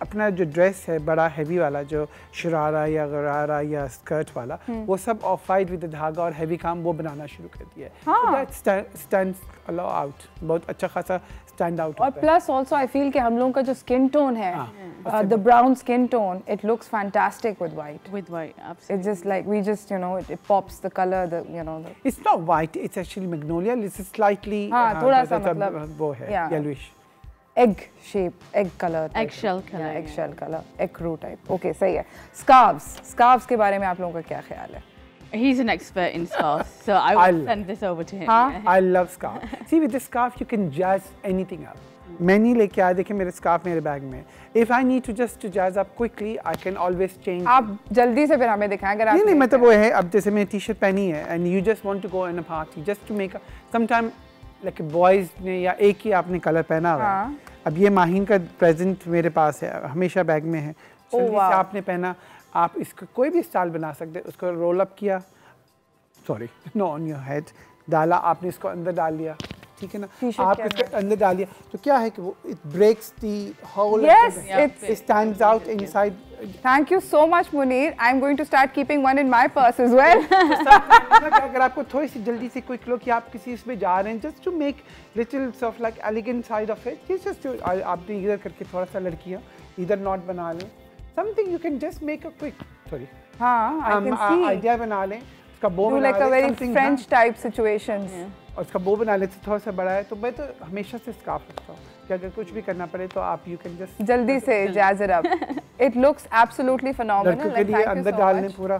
S2: अपना जो ड्रेस है बड़ा हैवी वाला, जो शरारा या गरारा या स्कर्ट वाला, वो सब ऑफ वाइट विद धागा और हैवी काम वो बनाना शुरू कर दिया है। That stands a lot out, बहुत अच्छा खासा स्टैंड आउट।
S1: और प्लस ऑल्सो आई फील कि हम लोगों का जो स्किन टोन है, the brown skin tone, it looks fantastic with white.
S3: With white, absolutely.
S1: It's just like we just, you know, it pops the color, the, you know.
S2: It's not white, it's actually magnolia. It's slightly
S1: थोड़ा सा मतलब
S2: वो है yellowish.
S1: Egg shape, egg color.
S3: Eggshell color.
S1: Yeah, eggshell color, ecru type. Okay, सही है। Scarves के बारे में आप लोगों का क्या ख्याल है?
S3: He's an expert in scarves, so I will send this over to him.
S2: I love scarf. See, with this scarf you can jazz anything up. मैं नहीं लेके आया, देखिए मेरे स्कार्फ मेरे बैग में। If I need to just to jazz up quickly, I can always change.
S1: आप जल्दी से फिर हमें दिखाएं अगर आप
S2: नहीं मतलब वो है, अब जैसे मैं टी-शर्ट पहनी है and you just want to go in a party just to make a sometime like boys ने या एक ही आपने कलर पहना हुआ है। अब ये माहीन का प्रेजेंट मेरे पास है, हमेशा बैग में है। जल्दी से आपने पहना, आप इसको कोई भी स्टाइल बना सकते हैं। उसको रोल अप किया, sorry know on your head, डाला आपने, इसको अंदर डाल लिया, ठीक है ना, आप इसको अंदर डालिए तो क्या है कि वो it breaks the whole,
S1: it
S2: stands out inside.
S1: Thank you so much Munir, I am going to start keeping one in my purse as well.
S2: अगर आपको थोड़ी सी जल्दी से क्विक लो कि आप किसी इसमें जा रहे हैं, just to make little of like elegant side of it, just आपने इधर करके थोड़ा सा लड़कियां इधर नॉट बना लें, something you can just make a quick, sorry idea बना लें, उसका बो बना लें,
S1: समथिंग फ्रेंच टाइप सिचुएशंस,
S2: और उसका बो बना लेते थोड़ा सा बड़ा है। तो मैं तो हमेशा से स्कार्फ रखता हूँ कि अगर कुछ भी करना पड़े तो आप यू कैन जस्ट
S1: जल्दी से jazz it up. It looks absolutely phenomenal.
S2: लड़कों के लिए अंदर डालने पूरा,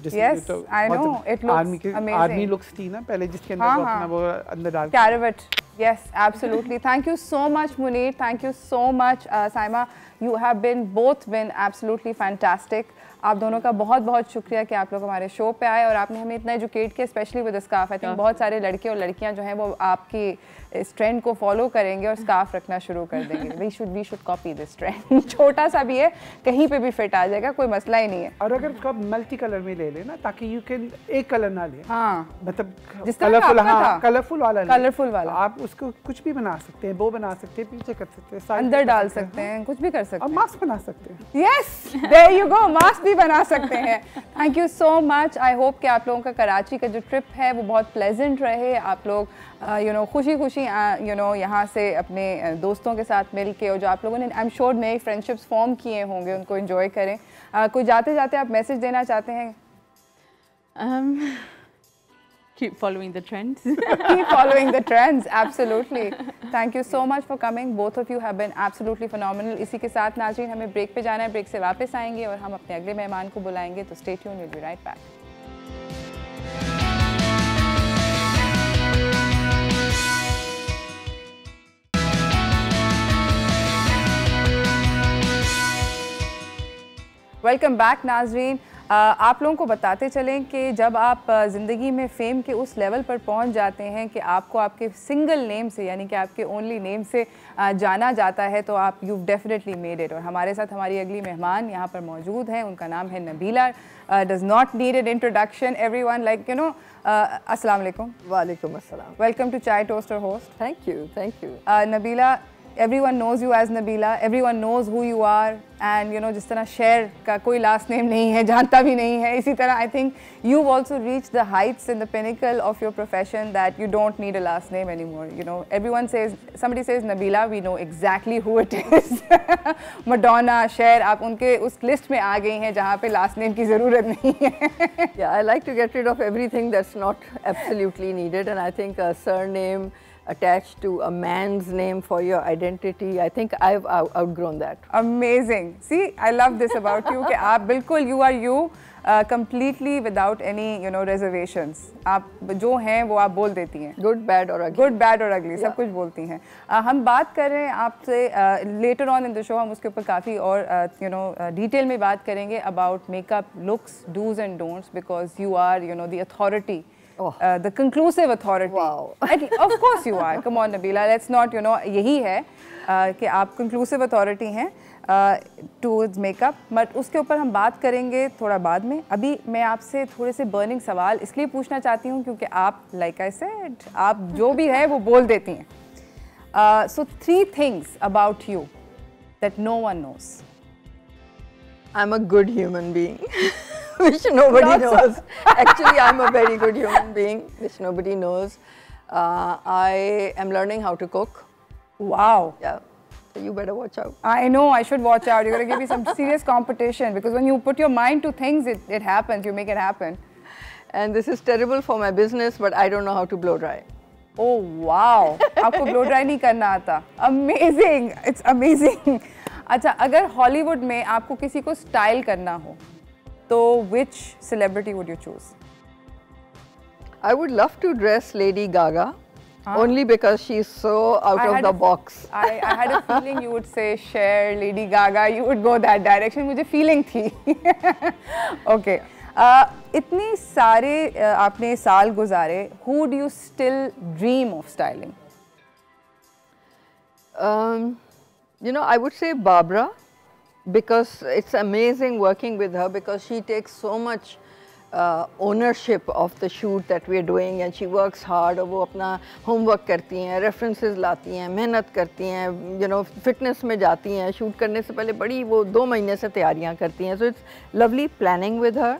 S1: yes I know, it looks amazing.
S2: Army looks थी ना पहले, जिसके अंदर वो अपना वो अंदर डाल
S1: कैरेवट। Yes, absolutely. Thank you so much, Munir. Thank you so much, Saima. You have been absolutely fantastic. आप दोनों का बहुत बहुत शुक्रिया कि आप लोग हमारे शो पे आए और आपने हमें इतना एजुकेट किया, specially with scarf. I think बहुत सारे लड़के और लड़कियां जो हैं वो आपकी इस ट्रेंड को फॉलो करेंगे और स्कार्फ रखना शुरू कर देंगे। We should copy this trend. छोटा सा भी है, कहीं पे भी फिट आ जाएगा, कोई मसला ही नहीं है।
S2: और अगर उसको मल्टी कलर में ले लेना ताकि यू कैन एक कलर ना ले,
S1: हाँ
S2: मतलब
S1: जिस तरह
S2: कलरफुल वाला
S1: आप
S2: उसको कुछ भी बना सकते हैं, वो बना सकते हैं, पीछे कर सकते हैं,
S1: अंदर डाल सकते हैं, कुछ भी कर सकते हैं,
S2: और मास्क बना सकते हैं।
S1: Yes, there you go, mask भी बना सकते हैं। Thank you so much. I hope कि आप लोगों का कराची का जो ट्रिप है वो बहुत प्लेजेंट रहे। आप लोग खुशी खुशी यहाँ से अपने दोस्तों के साथ मिल के, और जो आप लोगों ने आई एम श्योर नए फ्रेंडशिप्स फॉर्म किए होंगे, उनको एंजॉय करें। कोई जाते जाते आप मैसेज देना चाहते हैं?
S3: Keep following the trends.
S1: Keep following the trends, absolutely. Thank you so much for coming. Both of you have been absolutely phenomenal. इसी के साथ नाज़रीन हमें ब्रेक पे जाना है, ब्रेक से वापस आएंगे और हम अपने अगले मेहमान को बुलाएंगे, तो stay tuned, we'll be right back. Welcome back, नाज़रीन। आप लोगों को बताते चलें कि जब आप ज़िंदगी में फ़ेम के उस लेवल पर पहुंच जाते हैं कि आपको आपके सिंगल नेम से, यानी कि आपके ओनली नेम से जाना जाता है, तो आप यू डेफिनेटली मेड इट। और हमारे साथ हमारी अगली मेहमान यहाँ पर मौजूद हैं, उनका नाम है Nabila. Does not need an introduction, everyone like you know. अस्सलाम वालेकुम।
S4: वालेकुम अस्सलाम।
S1: वेलकम टू चाय toaster host.
S4: Thank you.
S1: Nabila, everyone knows you as Nabila, everyone knows who you are, and जिस तरह शेर का कोई लास्ट नेम नहीं है, जानता भी नहीं है, इसी तरह I think you've also reached the heights and the pinnacle of your profession that you don't need a last name anymore. Everyone says, somebody says Nabila, we know exactly who it is. Madonna, शेर, आप उनके उस list में आ गई हैं जहाँ पे last name की ज़रूरत नहीं है।
S4: Yeah, I like to get rid of everything that's not absolutely needed, and I think a surname attached to a man's name for your identity, I think I've outgrown that.
S1: Amazing. See, I love this about you कि आप बिल्कुल you are you, completely without any reservations. आप जो हैं वो आप बोल देती हैं,
S4: good, bad or ugly.
S1: Good, bad और ugly, सब कुछ बोलती हैं। हम बात कर रहे हैं आपसे later on in the show, हम उसके ऊपर काफ़ी और डिटेल में बात करेंगे about makeup looks, do's and don'ts, because you are the authority. The conclusive authority.
S4: Wow.
S1: Of course you are. Come on, Nabila. Let's not, यही है कि आप conclusive authority हैं towards makeup. But उसके ऊपर हम बात करेंगे थोड़ा बाद में। अभी मैं आपसे थोड़े से burning सवाल इसलिए पूछना चाहती हूँ क्योंकि आप, like I said, आप जो भी है वो बोल देती हैं. So 3 things about you that no one knows.
S4: I'm a good human being. Which nobody knows. Actually, I'm a very good human being, which nobody knows. I am learning how to cook.
S1: Wow.
S4: Yeah. So you better watch out.
S1: I know, I should watch out. You're going to give me some serious competition, because when you put your mind to things, it happens. You make it happen.
S4: And this is terrible for my business, but I don't know how to blow dry.
S1: Oh, wow. आपको blow dry नहीं करना आता. Amazing. It's amazing. अच्छा, अगर Hollywood में आपको किसी को स्टाइल करना हो, तो which celebrity would you choose?
S4: I would love to dress Lady Gaga. Only because she's so out of the box.
S1: I had a feeling you would say Cher, Lady Gaga. You would go that direction. मुझे feeling थी. Okay. इतने सारे आपने साल गुजारे. Who do you still dream of styling?
S4: You know, I would say Barbara, because it's amazing working with her, because she takes so much ownership of the shoot that we are doing, and she works hard. और वो अपना homework करती हैं, references लाती हैं, मेहनत करती हैं, you know, fitness में जाती हैं, shoot करने से पहले बड़ी वो 2 महीने से तैयारियां करती हैं. So it's lovely planning with her.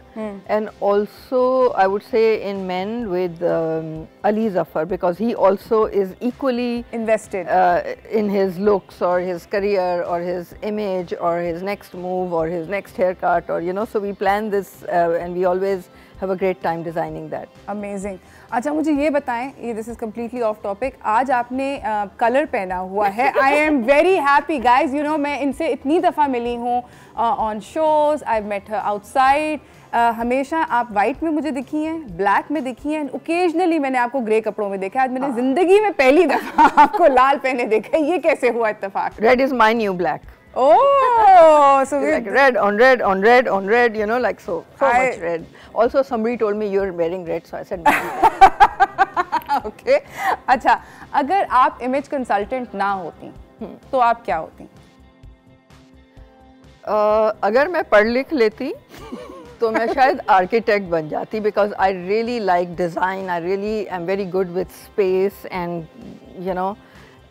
S4: And also I would say in men with Ali Zafar, because he also is equally
S1: invested
S4: in his looks or his career or his image or his next move or his next haircut, or you know, so we plan this and we always have a great time designing that.
S1: Amazing. अच्छा, मुझे ये बताएं, ये this is completely off topic. आज आपने colour पहना हुआ है. I am very happy, guys. You know, मैं इनसे इतनी दफ़ा मिली हूँ on shows. I've met her outside. हमेशा आप वाइट में मुझे दिखी हैं, ब्लैक में दिखी हैं, occasionally मैंने आपको ग्रे कपड़ों में देखा. आज मैंने ज़िंदगी में पहली दफ़ा आपको लाल पहने देखा. ये कैसे हुआ इत्तेफाक?
S4: Red is my new black.
S1: Oh, so
S4: like red on red on red on red, you know, like so much red. Also, somebody told me you're wearing red, so I said no.
S1: Okay. अच्छा, अगर आप image consultant ना होती, तो आप क्या होती?
S4: अगर मैं पढ़ लिख लेती, तो मैं शायद architect बन जाती, because I really like design. I really am very good with space and you know,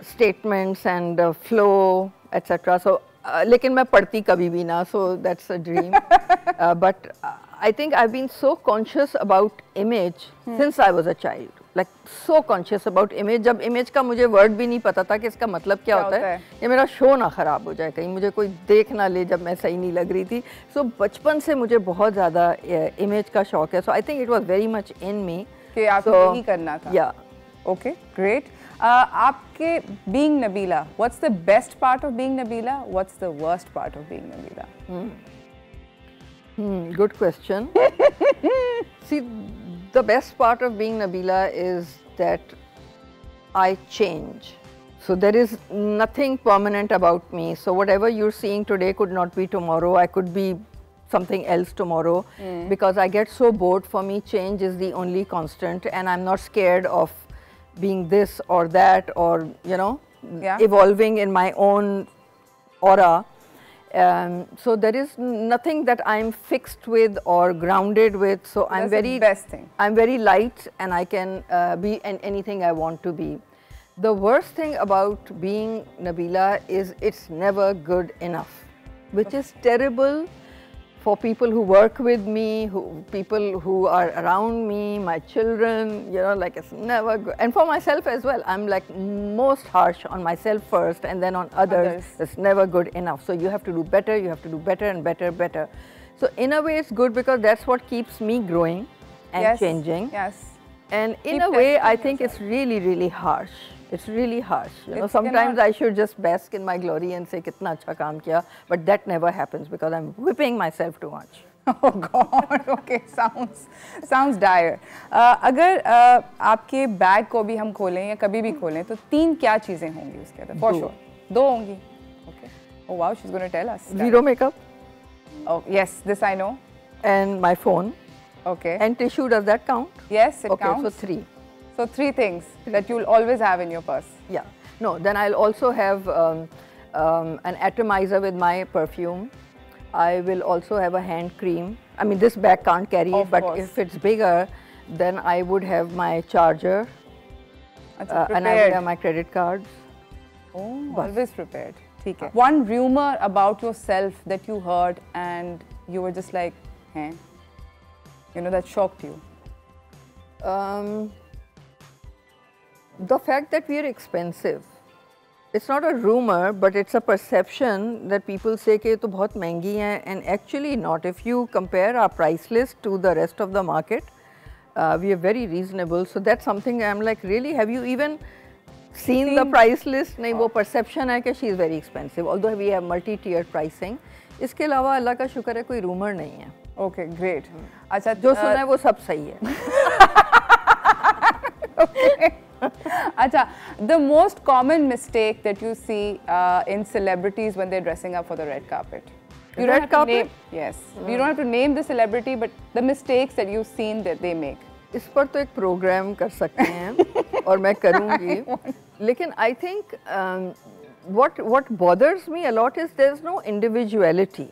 S4: statements and flow, etc. So लेकिन मैं पढ़ती कभी भी ना, so that's a dream. But I think I've been so conscious about image since I was a child. Like so conscious about image. जब image का मुझे word भी नहीं पता था कि इसका मतलब क्या होता है. ये मेरा show ना खराब हो जाए, कहीं मुझे कोई देख ना ले जब मैं सही नहीं लग रही थी. So बचपन से मुझे बहुत ज़्यादा image का शौक है. So I think it was very much in me.
S1: कि आपको यही करना था.
S4: Yeah.
S1: Okay, great. आपके being Nabila, what's the best part of being Nabila? What's the worst part of being Nabila?
S4: Good question. See, the best part of being Nabila is that I change. So there is nothing permanent about me. So whatever you're seeing today could not be tomorrow. I could be something else tomorrow, because I get so bored. For me, change is the only constant, and I'm not scared of being this or that, or you know, evolving in my own aura. So there is nothing that I'm fixed with or grounded with. So
S1: that's the best thing.
S4: I'm very light, and I can be anything I want to be. The worst thing about being Nabila is it's never good enough, which is terrible for people who work with me, people who are around me, my children, you know, like it's never good. And for myself as well, I'm like most harsh on myself first, and then on others. It's never good enough. So you have to do better, you have to do better and better, better. So in a way it's good, because that's what keeps me growing and changing.
S1: Yes.
S4: And in a way, I think it's really, really harsh. It's really harsh. You know, sometimes I should just bask in my glory and say, "Kitna acha kaam kiya," but that never happens because I'm whipping myself too much.
S1: Oh God, okay, sounds dire. अगर आपके bag को भी हम खोलें या कभी भी खोलें, तो 3 क्या चीजें होंगी उसके अंदर? For sure, 2 होंगी. Okay. Oh wow, she's going to tell us.
S4: Zero makeup.
S1: Oh yes, this I know.
S4: And my phone.
S1: Okay.
S4: And tissue, does that count?
S1: Yes, it counts.
S4: Okay, so 3.
S1: So 3 things that you'll always have in your purse.
S4: Yeah. No, then I'll also have an atomizer with my perfume. I will also have a hand cream. I mean, this bag can't carry it, but if it's bigger, then I would have my charger. And I would have my credit cards.
S1: Oh, always prepared. Okay. One rumor about yourself that you heard and you were just like, hey, you know, that shocked you.
S4: The fact that we are expensive. It's not a rumor, but it's a perception that people say कि तो बहुत महंगी हैं, and actually not. If you compare our price list to the rest of the market, we are very reasonable. So that's something I'm like, really, have you even seen the price list? नहीं, वो perception है कि she is very expensive. Although we have multi-tiered pricing. इसके अलावा अल्लाह का शुक्र है कोई rumor नहीं है.
S1: Okay, great. अच्छा,
S4: जो सुना है वो सब सही है.
S1: Okay. Acha, the most common mistake that you see in celebrities when they're dressing up for the red carpet. You
S4: red carpet?
S1: Yes. You don't have to name the celebrity, but the mistakes that you've seen that they make.
S4: इस पर तो एक programme कर सकते हैं और मैं करूँगी. लेकिन I think what bothers me a lot is there's no individuality.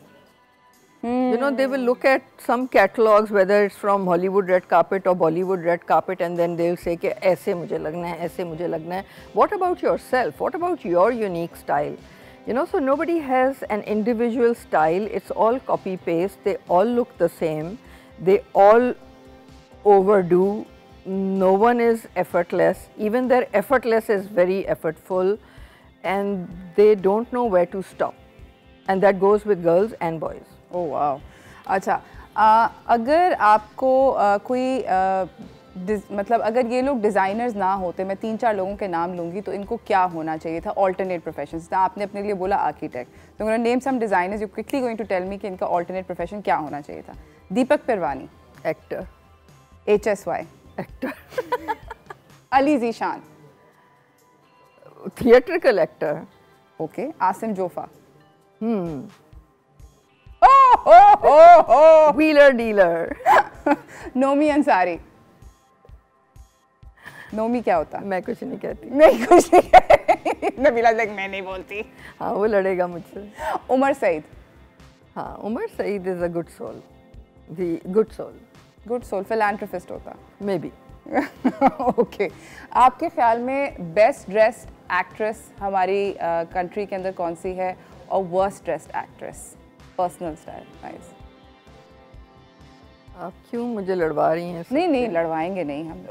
S4: You know, they will look at some catalogs, whether it's from Hollywood red carpet or Bollywood red carpet, and then they'll say कि ऐसे मुझे लगना है, ऐसे मुझे लगना है. What about yourself? What about your unique style? You know, so nobody has an individual style. It's all copy paste. They all look the same. They all overdo. No one is effortless. Even their effortless is very effortful, and they don't know where to stop. And that goes with girls and boys.
S1: ओह वाह. अच्छा, अगर आपको कोई मतलब अगर ये लोग designers ना होते, मैं 3-4 लोगों के नाम लूँगी, तो इनको क्या होना चाहिए था ऑल्टरनेट प्रोफेशंस? आपने अपने लिए बोला आर्किटेक्ट, तो मैं name some designers, you quickly going to tell me कि इनका ऑल्टरनेट प्रोफेशन क्या होना चाहिए था. Deepak Pirwani,
S4: actor.
S1: HSY,
S4: actor.
S1: Ali Zeeshan,
S4: theatrical actor.
S1: Okay. Asim Jofa,
S4: wheeler dealer.
S1: Nomi Ansari. Nomi क्या होता?
S4: मैं कुछ नहीं कहती.
S1: नहीं, कुछ नहीं कहती. नबीला लाइक मैं नहीं बोलती.
S4: हाँ, वो लड़ेगा मुझसे.
S1: उमर सईद.
S4: हाँ, Umar Saeed is a good soul. The good soul.
S1: Good soul. Philanthropist होता.
S4: May be.
S1: ओके. आपके ख्याल में बेस्ट ड्रेस्ड एक्ट्रेस हमारी कंट्री के अंदर कौन सी है, और worst dressed actress personal style wise?
S4: आप क्यों मुझे लड़वा रही हैं?
S1: नहीं नहीं, लड़वाएंगे नहीं हम.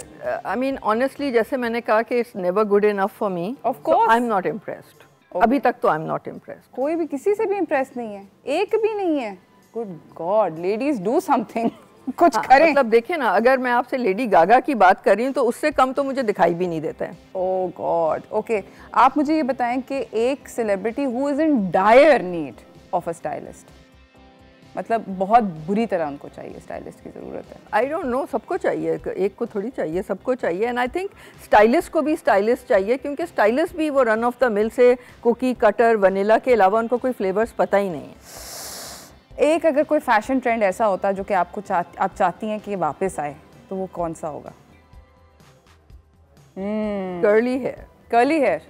S4: आई मीन ऑनेस्टली, जैसे मैंने कहा कि it's never good enough for me.
S1: Of course
S4: I am not impressed. अभी तक तो आई एम नॉट इम्प्रेस्ड.
S1: कोई भी किसी से भी इम्प्रेस नहीं है, एक भी नहीं है. Good God, ladies do something. कुछ करें.
S4: मतलब देखिए ना, अगर मैं आपसे लेडी गागा की बात कर रही हूँ तो उससे कम तो मुझे दिखाई भी नहीं देता है.
S1: ओह गॉड. ओके, आप मुझे ये बताएं कि एक celebrity who is in dire need of a stylist, मतलब बहुत बुरी तरह उनको चाहिए, स्टाइलिस्ट की ज़रूरत है.
S4: आई डोंट नो, सबको चाहिए, एक को थोड़ी चाहिए, सबको चाहिए. एंड आई थिंक स्टाइलिस्ट को भी स्टाइलिस्ट चाहिए, क्योंकि स्टाइलिस्ट भी वो रन ऑफ द मिल से कुकी कटर वनीला के अलावा उनको कोई फ्लेवर्स पता ही नहीं है.
S1: एक अगर कोई फैशन ट्रेंड ऐसा होता जो कि आप चाहती हैं कि वापस आए, तो वो कौन सा होगा?
S4: Curly hair.
S1: Curly hair.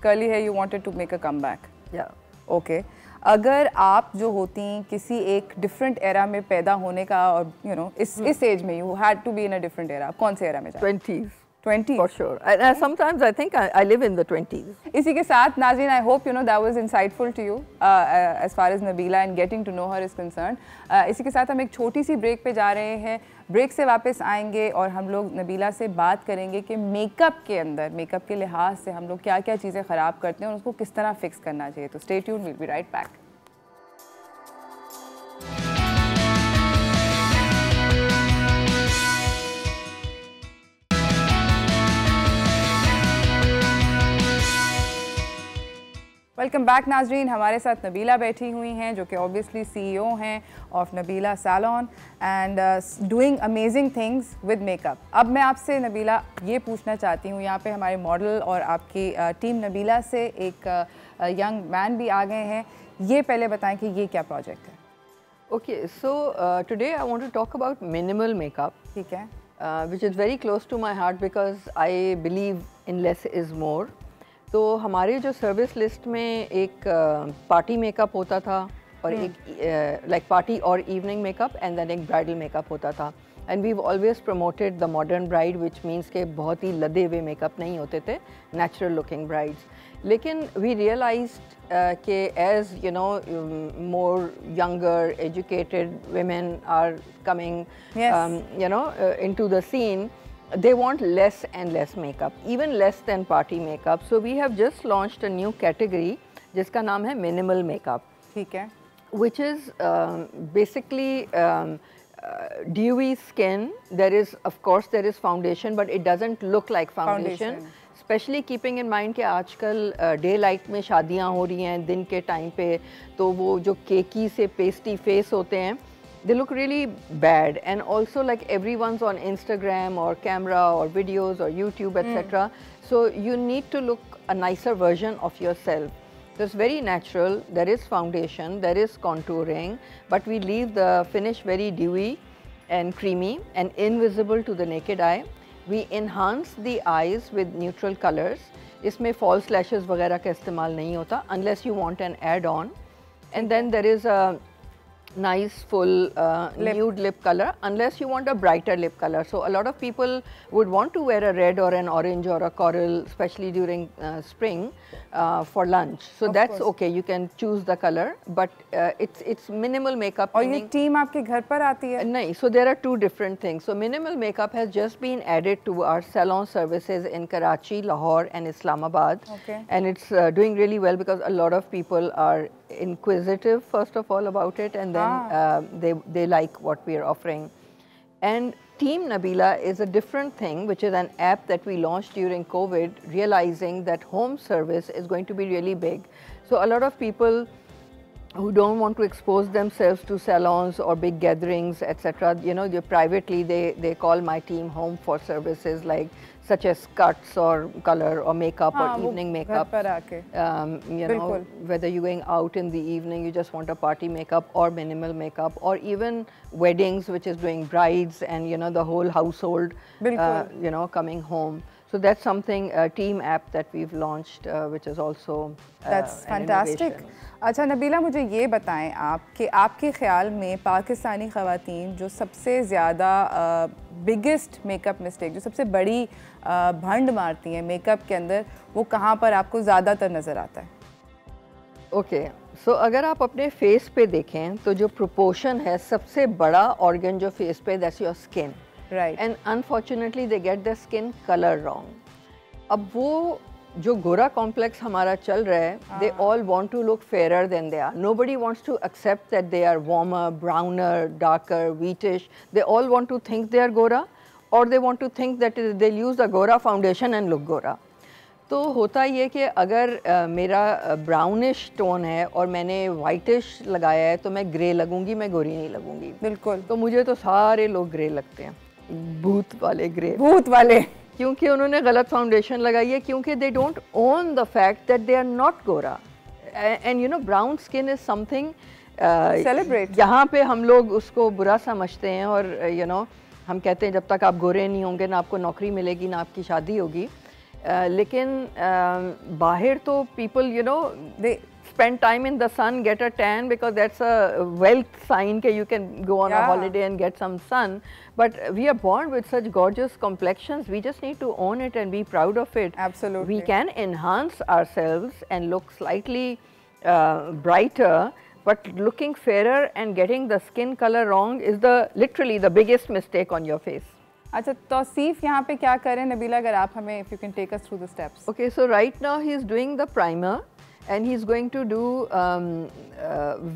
S1: Curly hair, you wanted to make a comeback.
S4: Yeah.
S1: Okay. अगर आप जो होती किसी एक डिफरेंट एरा में पैदा होने का, और यू नो इस एज में you had to be in a different era, आप कौन से एरा में जाते?
S4: 20s.
S1: 20
S4: for sure. And sometimes I think I live in the 20s.
S1: इसी के साथ नाज़रीन, I hope you know that was insightful to you as far as Nabila and getting to know her is concerned. इसी के साथ हम एक छोटी सी ब्रेक पे जा रहे हैं. ब्रेक से वापस आएंगे और हम लोग नबीला से बात करेंगे कि मेकअप के अंदर, मेकअप के लिहाज से हम लोग क्या क्या चीज़ें ख़राब करते हैं और उसको किस तरह फिक्स करना चाहिए. तो stay tuned, we'll be right back. Welcome back नाजरीन. हमारे साथ नबीला बैठी हुई हैं, जो कि ऑब्वियसली CEO हैं of Nabila salon and doing amazing things with makeup. अब मैं आपसे नबीला ये पूछना चाहती हूँ, यहाँ पे हमारे मॉडल और आपकी टीम नबीला से एक यंग मैन भी आ गए हैं. ये पहले बताएं कि ये क्या प्रोजेक्ट है?
S4: Okay, so today I want to talk about minimal makeup.
S1: ठीक है.
S4: Which is very close to my heart because I believe in less is more. तो हमारे जो सर्विस लिस्ट में एक पार्टी मेकअप होता था, और एक लाइक पार्टी और इवनिंग मेकअप, एंड देन एक ब्राइडल मेकअप होता था. And we always promoted the modern bride, which means के बहुत ही लदे हुए मेकअप नहीं होते थे, नेचुरल लुकिंग ब्राइड्स. लेकिन वी रियलाइज्ड कि as you know more younger educated women are coming you know into the scene, they want less and less makeup, even less than party makeup. So we have just launched a new category जिसका नाम है minimal makeup.
S1: ठीक है.
S4: Which is basically dewy skin. There is, of course, there is foundation, but it doesn't look like foundation. Especially keeping in mind कि आजकल daylight में शादियाँ हो रही हैं दिन के time पे, तो वो जो केकी से pasty face होते हैं, they look really bad. And also like everyone's on Instagram or camera or videos or YouTube, etc. So you need to look a nicer version of yourself. So it's very natural. There is foundation, there is contouring, but we leave the finish very dewy and creamy and invisible to the naked eye. We enhance the eyes with neutral colors. इसमें false lashes वगैरह का इस्तेमाल नहीं होता unless you want an add-on. And then there is a nice full nude lip color unless you want a brighter lip color. So a lot of people would want to wear a red or an orange or a coral, especially during spring for lunch. So of that's course. Okay, you can choose the color, but it's minimal makeup.
S1: और ये team आपके घर पर आती है?
S4: नहीं, so there are two different things. So minimal makeup has just been added to our salon services in Karachi, Lahore and Islamabad. Okay. And it's doing really well because a lot of people are inquisitive first of all about it, and then they like what we are offering. And Team Nabila is a different thing, which is an app that we launched during COVID, realizing that home service is going to be really big. So a lot of people who don't want to expose themselves to salons or big gatherings, etc., you know, privately they call my team home for services like such as cuts or color or makeup or evening makeup. You know, whether you're going out in the evening, you just want a party makeup or minimal makeup, or even weddings, which is doing brides and, you know, the whole household, you know, coming home. So that's something, a team app that we've launched, which is also
S1: that's fantastic. अच्छा नबीला, मुझे ये बताएं आप कि आपके ख्याल में पाकिस्तानी ख़वातीन जो सबसे ज़्यादा बिगेस्ट मेकअप मिस्टेक, जो सबसे बड़ी भंड मारती हैं मेकअप के अंदर, वो कहाँ पर आपको ज़्यादातर नज़र आता है?
S4: ओके, सो अगर आप अपने फेस पे देखें तो जो प्रोपोर्शन है, सबसे बड़ा ऑर्गन जो फेस पे, that's your skin, right, and unfortunately they get the skin colour wrong. अब वो जो गोरा कॉम्प्लेक्स हमारा चल रहा है, they all want to look fair than they are. Nobody wants to accept that they are warmer, browner, darker, wheatish. They all want to think they are गोरा, और they want to think that they use a गोरा foundation and look गोरा. तो होता ये कि अगर मेरा ब्राउनिश टोन है और मैंने वाइटिश लगाया है तो मैं ग्रे लगूंगी, मैं गोरी नहीं लगूंगी. बिल्कुल. तो मुझे तो सारे लोग ग्रे लगते हैं, भूत वाले ग्रे, भूत वाले, क्योंकि उन्होंने गलत फाउंडेशन लगाई है, क्योंकि they don't own the fact that they are not गोरा. And you know, brown skin is something celebrate. यहाँ पे हम लोग उसको बुरा समझते हैं, और यू नो, हम कहते हैं जब तक आप गोरे नहीं होंगे ना आपको नौकरी मिलेगी ना आपकी शादी होगी. लेकिन बाहर तो people, you know, they spend time in the sun, get a tan, because that's a wealth sign that you can go on a holiday and get some sun. But we are born with such gorgeous complexions. We just need to own it and be proud of it. Absolutely. We can enhance ourselves and look slightly brighter, but looking fairer and getting the skin color wrong is literally the biggest mistake on your face.
S1: अच्छा, तौसीफ यहाँ पे क्या करें नबीला, अगर आप हमें, if you can take us through the steps.
S4: Okay, so right now he is doing the primer, and he's going to do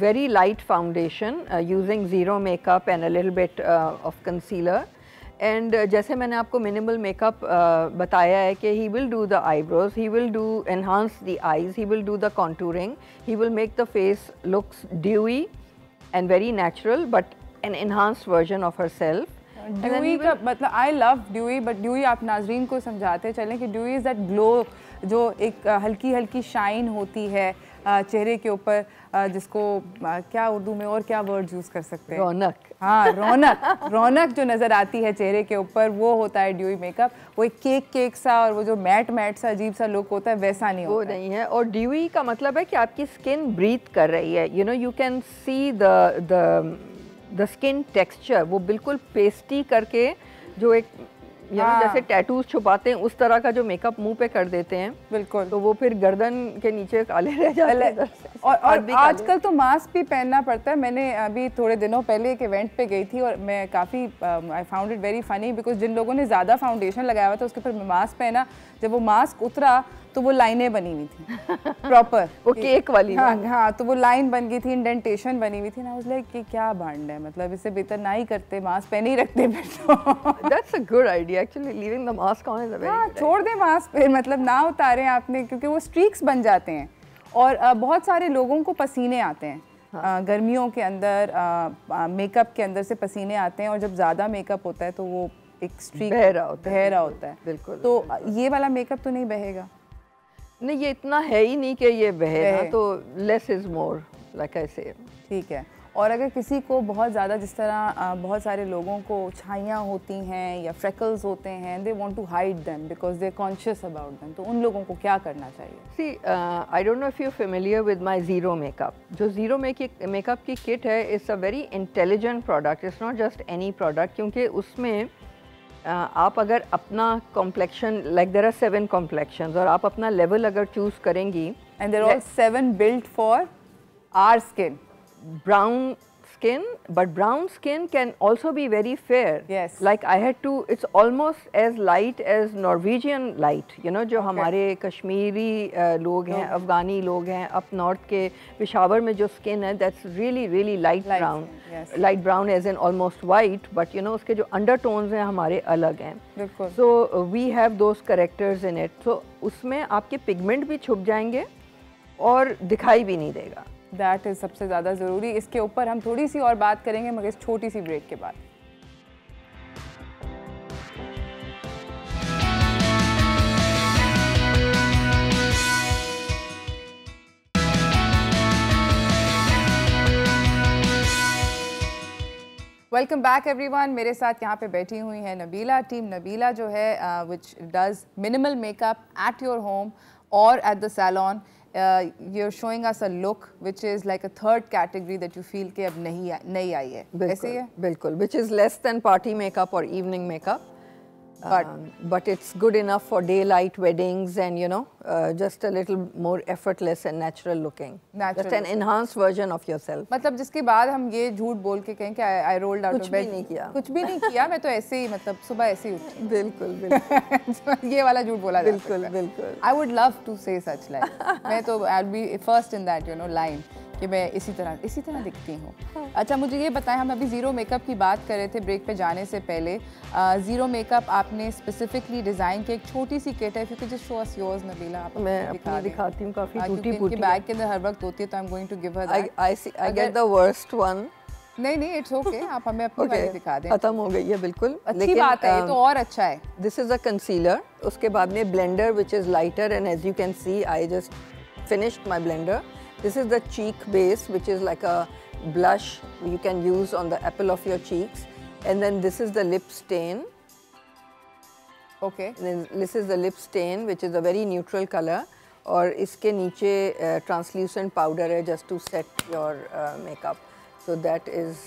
S4: very light foundation using zero makeup and a little bit of concealer. And जैसे मैंने आपको minimal makeup बताया है कि he will do the eyebrows, he will do enhance the eyes, he will do the contouring, he will make the face looks dewy and very natural, but an enhanced version of herself.
S1: Dewy का मतलब, I love dewy, but dewy आप नाजरीन को समझाते चलें कि dewy is that glow, जो एक हल्की हल्की शाइन होती है चेहरे के ऊपर, जिसको क्या उर्दू में और क्या वर्ड यूज़ कर सकते हैं?
S4: रौनक.
S1: हाँ, रौनक. रौनक जो नज़र आती है चेहरे के ऊपर, वो होता है ड्यूई मेकअप. वो एक केक सा और वो जो मैट सा अजीब सा लुक होता है, वैसा नहीं होता.
S4: वो नहीं है. और ड्यूई का मतलब है कि आपकी स्किन ब्रीथ कर रही है. You know, you can see the skin texture, वो बिल्कुल पेस्टी करके, जो एक जैसे टैटूज छुपाते हैं उस तरह का जो मेकअप मुंह पे कर देते हैं,
S1: बिल्कुल,
S4: तो वो फिर गर्दन के नीचे काले रह जाते हैं।
S1: और आजकल तो मास्क भी पहनना पड़ता है। मैंने अभी थोड़े दिनों पहले एक इवेंट पे गई थी और मैं काफ़ी I found it very funny because जिन लोगों ने ज़्यादा फाउंडेशन लगाया हुआ था उसके ऊपर मास्क पहना, जब वो मास्क उतरा तो वो लाइनें बनी हुई थी प्रॉपर
S4: वो केक वाली।
S1: हाँ, तो वो लाइन बन गई थी, इंडेंटेशन बनी हुई थी ना। उस लाइक कि क्या भांड है, मतलब इससे बेहतर ना ही करते, मास्क पहने ही रखते फिर तो।
S4: That's a good idea actually, leaving the mask on is a very good idea.
S1: छोड़ दें मास्क फिर, मतलब ना उतारें आपने, क्योंकि वो स्ट्रीक्स बन जाते हैं और बहुत सारे लोगों को पसीने आते हैं गर्मियों के अंदर, मेकअप के अंदर से पसीने आते हैं और जब ज़्यादा मेकअप होता है तो वो एक स्ट्रीक बह रहा होता है।
S4: बिल्कुल।
S1: तो ये वाला मेकअप तो नहीं बहेगा?
S4: नहीं, ये इतना है ही नहीं कि ये बहे ना, तो less is more like I से।
S1: ठीक है। और अगर किसी को बहुत ज़्यादा, जिस तरह बहुत सारे लोगों को छाइयाँ होती हैं या फ्रेकल्स होते हैं, they want to hide them because they conscious about them, तो उन लोगों को क्या करना चाहिए?
S4: See I don't know if you familiar with my zero makeup. जो ज़ीरो मेकअप की किट है, it's a very intelligent product, it's not just any product, क्योंकि उसमें आप अगर अपना complexion, like there are 7 complexions, और आप अपना लेवल अगर चूज़ करेंगी,
S1: and there are all 7 built for our skin,
S4: brown skin, but brown skin can also be very fair.
S1: Yes.
S4: Like I had to, it's almost as light as Norwegian light, you know, जो हमारे कश्मीरी लोग हैं, अफगानी लोग हैं, up north के पेशावर में जो skin है, that's really light brown.
S1: Yes.
S4: Light brown as in almost white, but you know उसके जो undertones हैं हमारे अलग हैं.
S1: बिल्कुल.
S4: So we have those characters in it. So उसमें आपके pigment भी छुप जाएंगे और दिखाई भी नहीं देगा।
S1: दैट इज़ सबसे ज़्यादा ज़रूरी। इसके ऊपर हम थोड़ी सी और बात करेंगे मगर इस छोटी सी ब्रेक के बाद। Welcome back everyone. मेरे साथ यहाँ पे बैठी हुई है नबीला। टीम नबीला जो है which does minimal makeup at your home और at the salon. You're showing us a look which is like a third category that you feel कि अब नहीं आई है, ऐसे ही है?
S4: बिल्कुल, which is less than party makeup or evening makeup, but it's good enough for daylight weddings and you know just a little more effortless and natural looking. Just an enhanced version of yourself.
S1: मतलब जिसके बाद हम ये झूठ बोल के कहें कि I rolled out of bed,
S4: कुछ भी नहीं किया,
S1: कुछ भी नहीं किया, मैं तो ऐसे ही, मतलब सुबह ऐसे ही उठी।
S4: बिल्कुल
S1: ये वाला झूठ बोला जा सकता है।
S4: बिल्कुल।
S1: I would love to say such line. मैं तो I'll be first in that, you know, line कि मैं इसी तरह दिखती हूँ। अच्छा, मुझे ये बताएं, हम अभी ज़ीरो मेकअप की बात कर रहे थे ब्रेक पे जाने से पहले। ज़ीरो मेकअप आपने स्पेसिफिकली डिज़ाइन की एक छोटी सी किट है, if you could just show us yours Nabila. आप
S4: मैं अपनी दिखाती हूँ, काफ़ी
S1: टूटी-फूटी बैग के अंदर हर वक्त होती है, तो I am going to give her that.
S4: I get the worst one.
S1: नहीं, इट्स ओके, आप हमें अपनी वाली दिखा दें।
S4: खत्म हो गई है बिल्कुल,
S1: अच्छी बात है, ये तो और अच्छा है।
S4: This is a concealer. उसके बाद में blender which is lighter, and as you can see I just finished my blender. This is the cheek base, which is like a blush you can use on the apple of your cheeks. And then this is the lip stain.
S1: Okay.
S4: And then this is the lip stain, which is a very neutral color. और इसके नीचे translucent powder है just to set your makeup. So that is,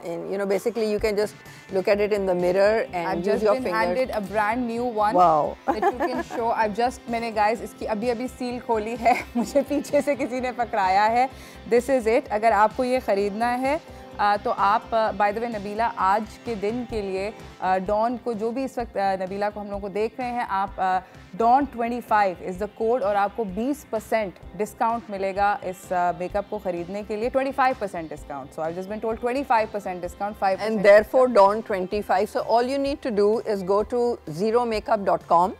S4: you know, basically you can just look at it in the mirror and use your fingers. I've just been
S1: handed a brand new one.
S4: Wow.
S1: That you can show. मैंने guys इसकी अभी seal खोली है, मुझे पीछे से किसी ने पकड़ाया है। This is it. अगर आपको ये ख़रीदना है तो आप बाय द वे नबीला आज के दिन के लिए डॉन को, जो भी इस वक्त नबीला को हम लोग को देख रहे हैं, आप डॉन 25 इज़ द कोड और आपको 20% डिस्काउंट मिलेगा इस मेकअप को खरीदने के लिए। 25% discount, so I just been told 25% discount, 5%.
S4: And therefore Dawn 25. So all you need to do is go to zeromakeup.com,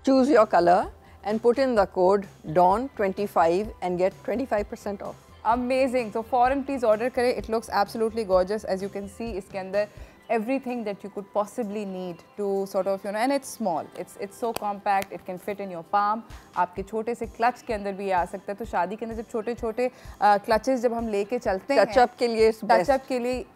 S4: choose your color and put in the code Dawn 25 and get 25% off.
S1: Amazing. So foreign please order करें. It looks absolutely gorgeous. As you can see, इसके अंदर everything that you could possibly need to sort of, you know, and it's small. It's so compact. It can fit in your palm. आपके छोटे से clutch के अंदर भी ये आ सकता है। तो शादी के अंदर जब छोटे-छोटे क्लचेस जब हम लेके चलते हैं,
S4: टचअप के लिए,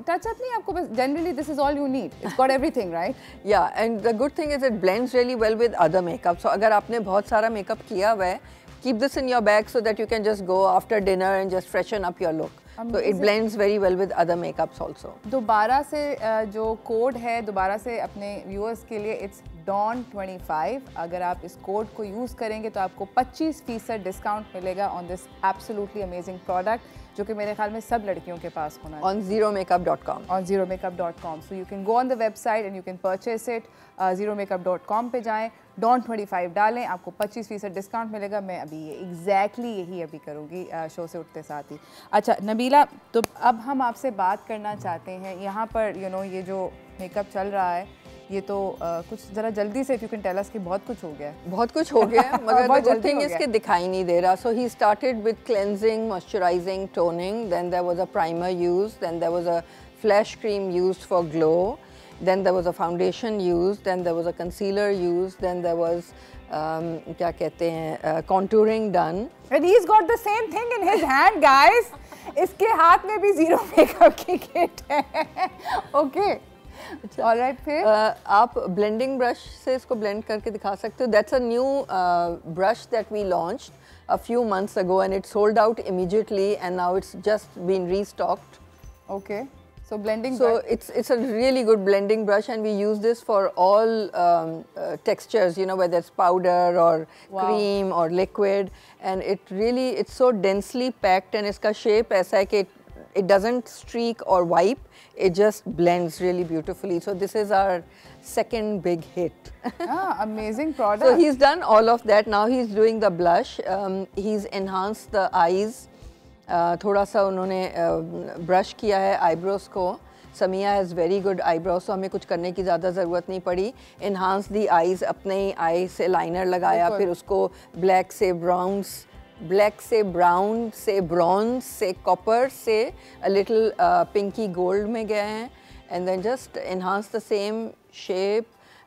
S1: टचअप नहीं, आपको बस generally this is all you need. It's got everything, right?
S4: Yeah, and the good thing is it blends really well with other makeup. So अगर आपने बहुत सारा makeup किया हुआ है, keep this in your bag so that you can just go after dinner and just freshen up your look. So it blends very well with other makeups also.
S1: दोबारा से जो कोड है दोबारा से अपने व्यूअर्स के लिए इट्स DAWN25। अगर आप इस कोड को यूज़ करेंगे तो आपको 25% डिस्काउंट मिलेगा on this absolutely amazing product, जो कि मेरे ख्याल में सब लड़कियों के पास होना है।
S4: On zeromakeup.com.
S1: On zeromakeup.com. So you can go on the website and you can purchase it. zeromakeup.com पे जाएं, DAWN25 डालें, आपको 25% डिस्काउंट मिलेगा। मैं अभी ये यही अभी करूँगी शो से उठते साथ ही। अच्छा नबीला, तो अब हम आपसे बात करना चाहते हैं यहाँ पर ये जो मेकअप चल रहा है ये तो कुछ ज़रा जल्दी से, if you can tell us कि बहुत कुछ हो गया है।
S4: बहुत कुछ हो गया है मगर the good thing is कि दिखाई नहीं दे रहा। So he started with cleansing, moisturizing, toning, then there was a primer used, then there was a flash cream used for glow, then there was a foundation used, then there was a concealer used, then there was क्या कहते हैं contouring done.
S1: And he's got the same thing in his hand, guys. इसके हाथ में भी zero makeup की kit है। Okay.
S4: Alright, फिर आप blending brush से इसको blend करके दिखा सकते हो। That's a new brush that we launched a few months ago and it sold out immediately and now it's just been restocked.
S1: Okay. So blending
S4: brush. So it's a really good blending brush and we use this for all textures, whether it's powder or cream or liquid, and it's so densely packed and its shape ऐसा है कि it doesn't streak or wipe, it just blends really beautifully. So this is our second big hit.
S1: Amazing product.
S4: So he's done all of that. Now he's doing the blush. He's enhanced the eyes. थोड़ा सा उन्होंने brush किया है eyebrows को। Samiya has very good eyebrows, तो हमें कुछ करने की ज़्यादा ज़रूरत नहीं पड़ी। इन्हांस दी आईज़, अपने ही आई से लाइनर लगाया, फिर उसको ब्लैक से ब्राउन से ब्रॉन्ज से कॉपर से अ लिटिल पिंकी गोल्ड में गए हैं and then just enhance the same shape.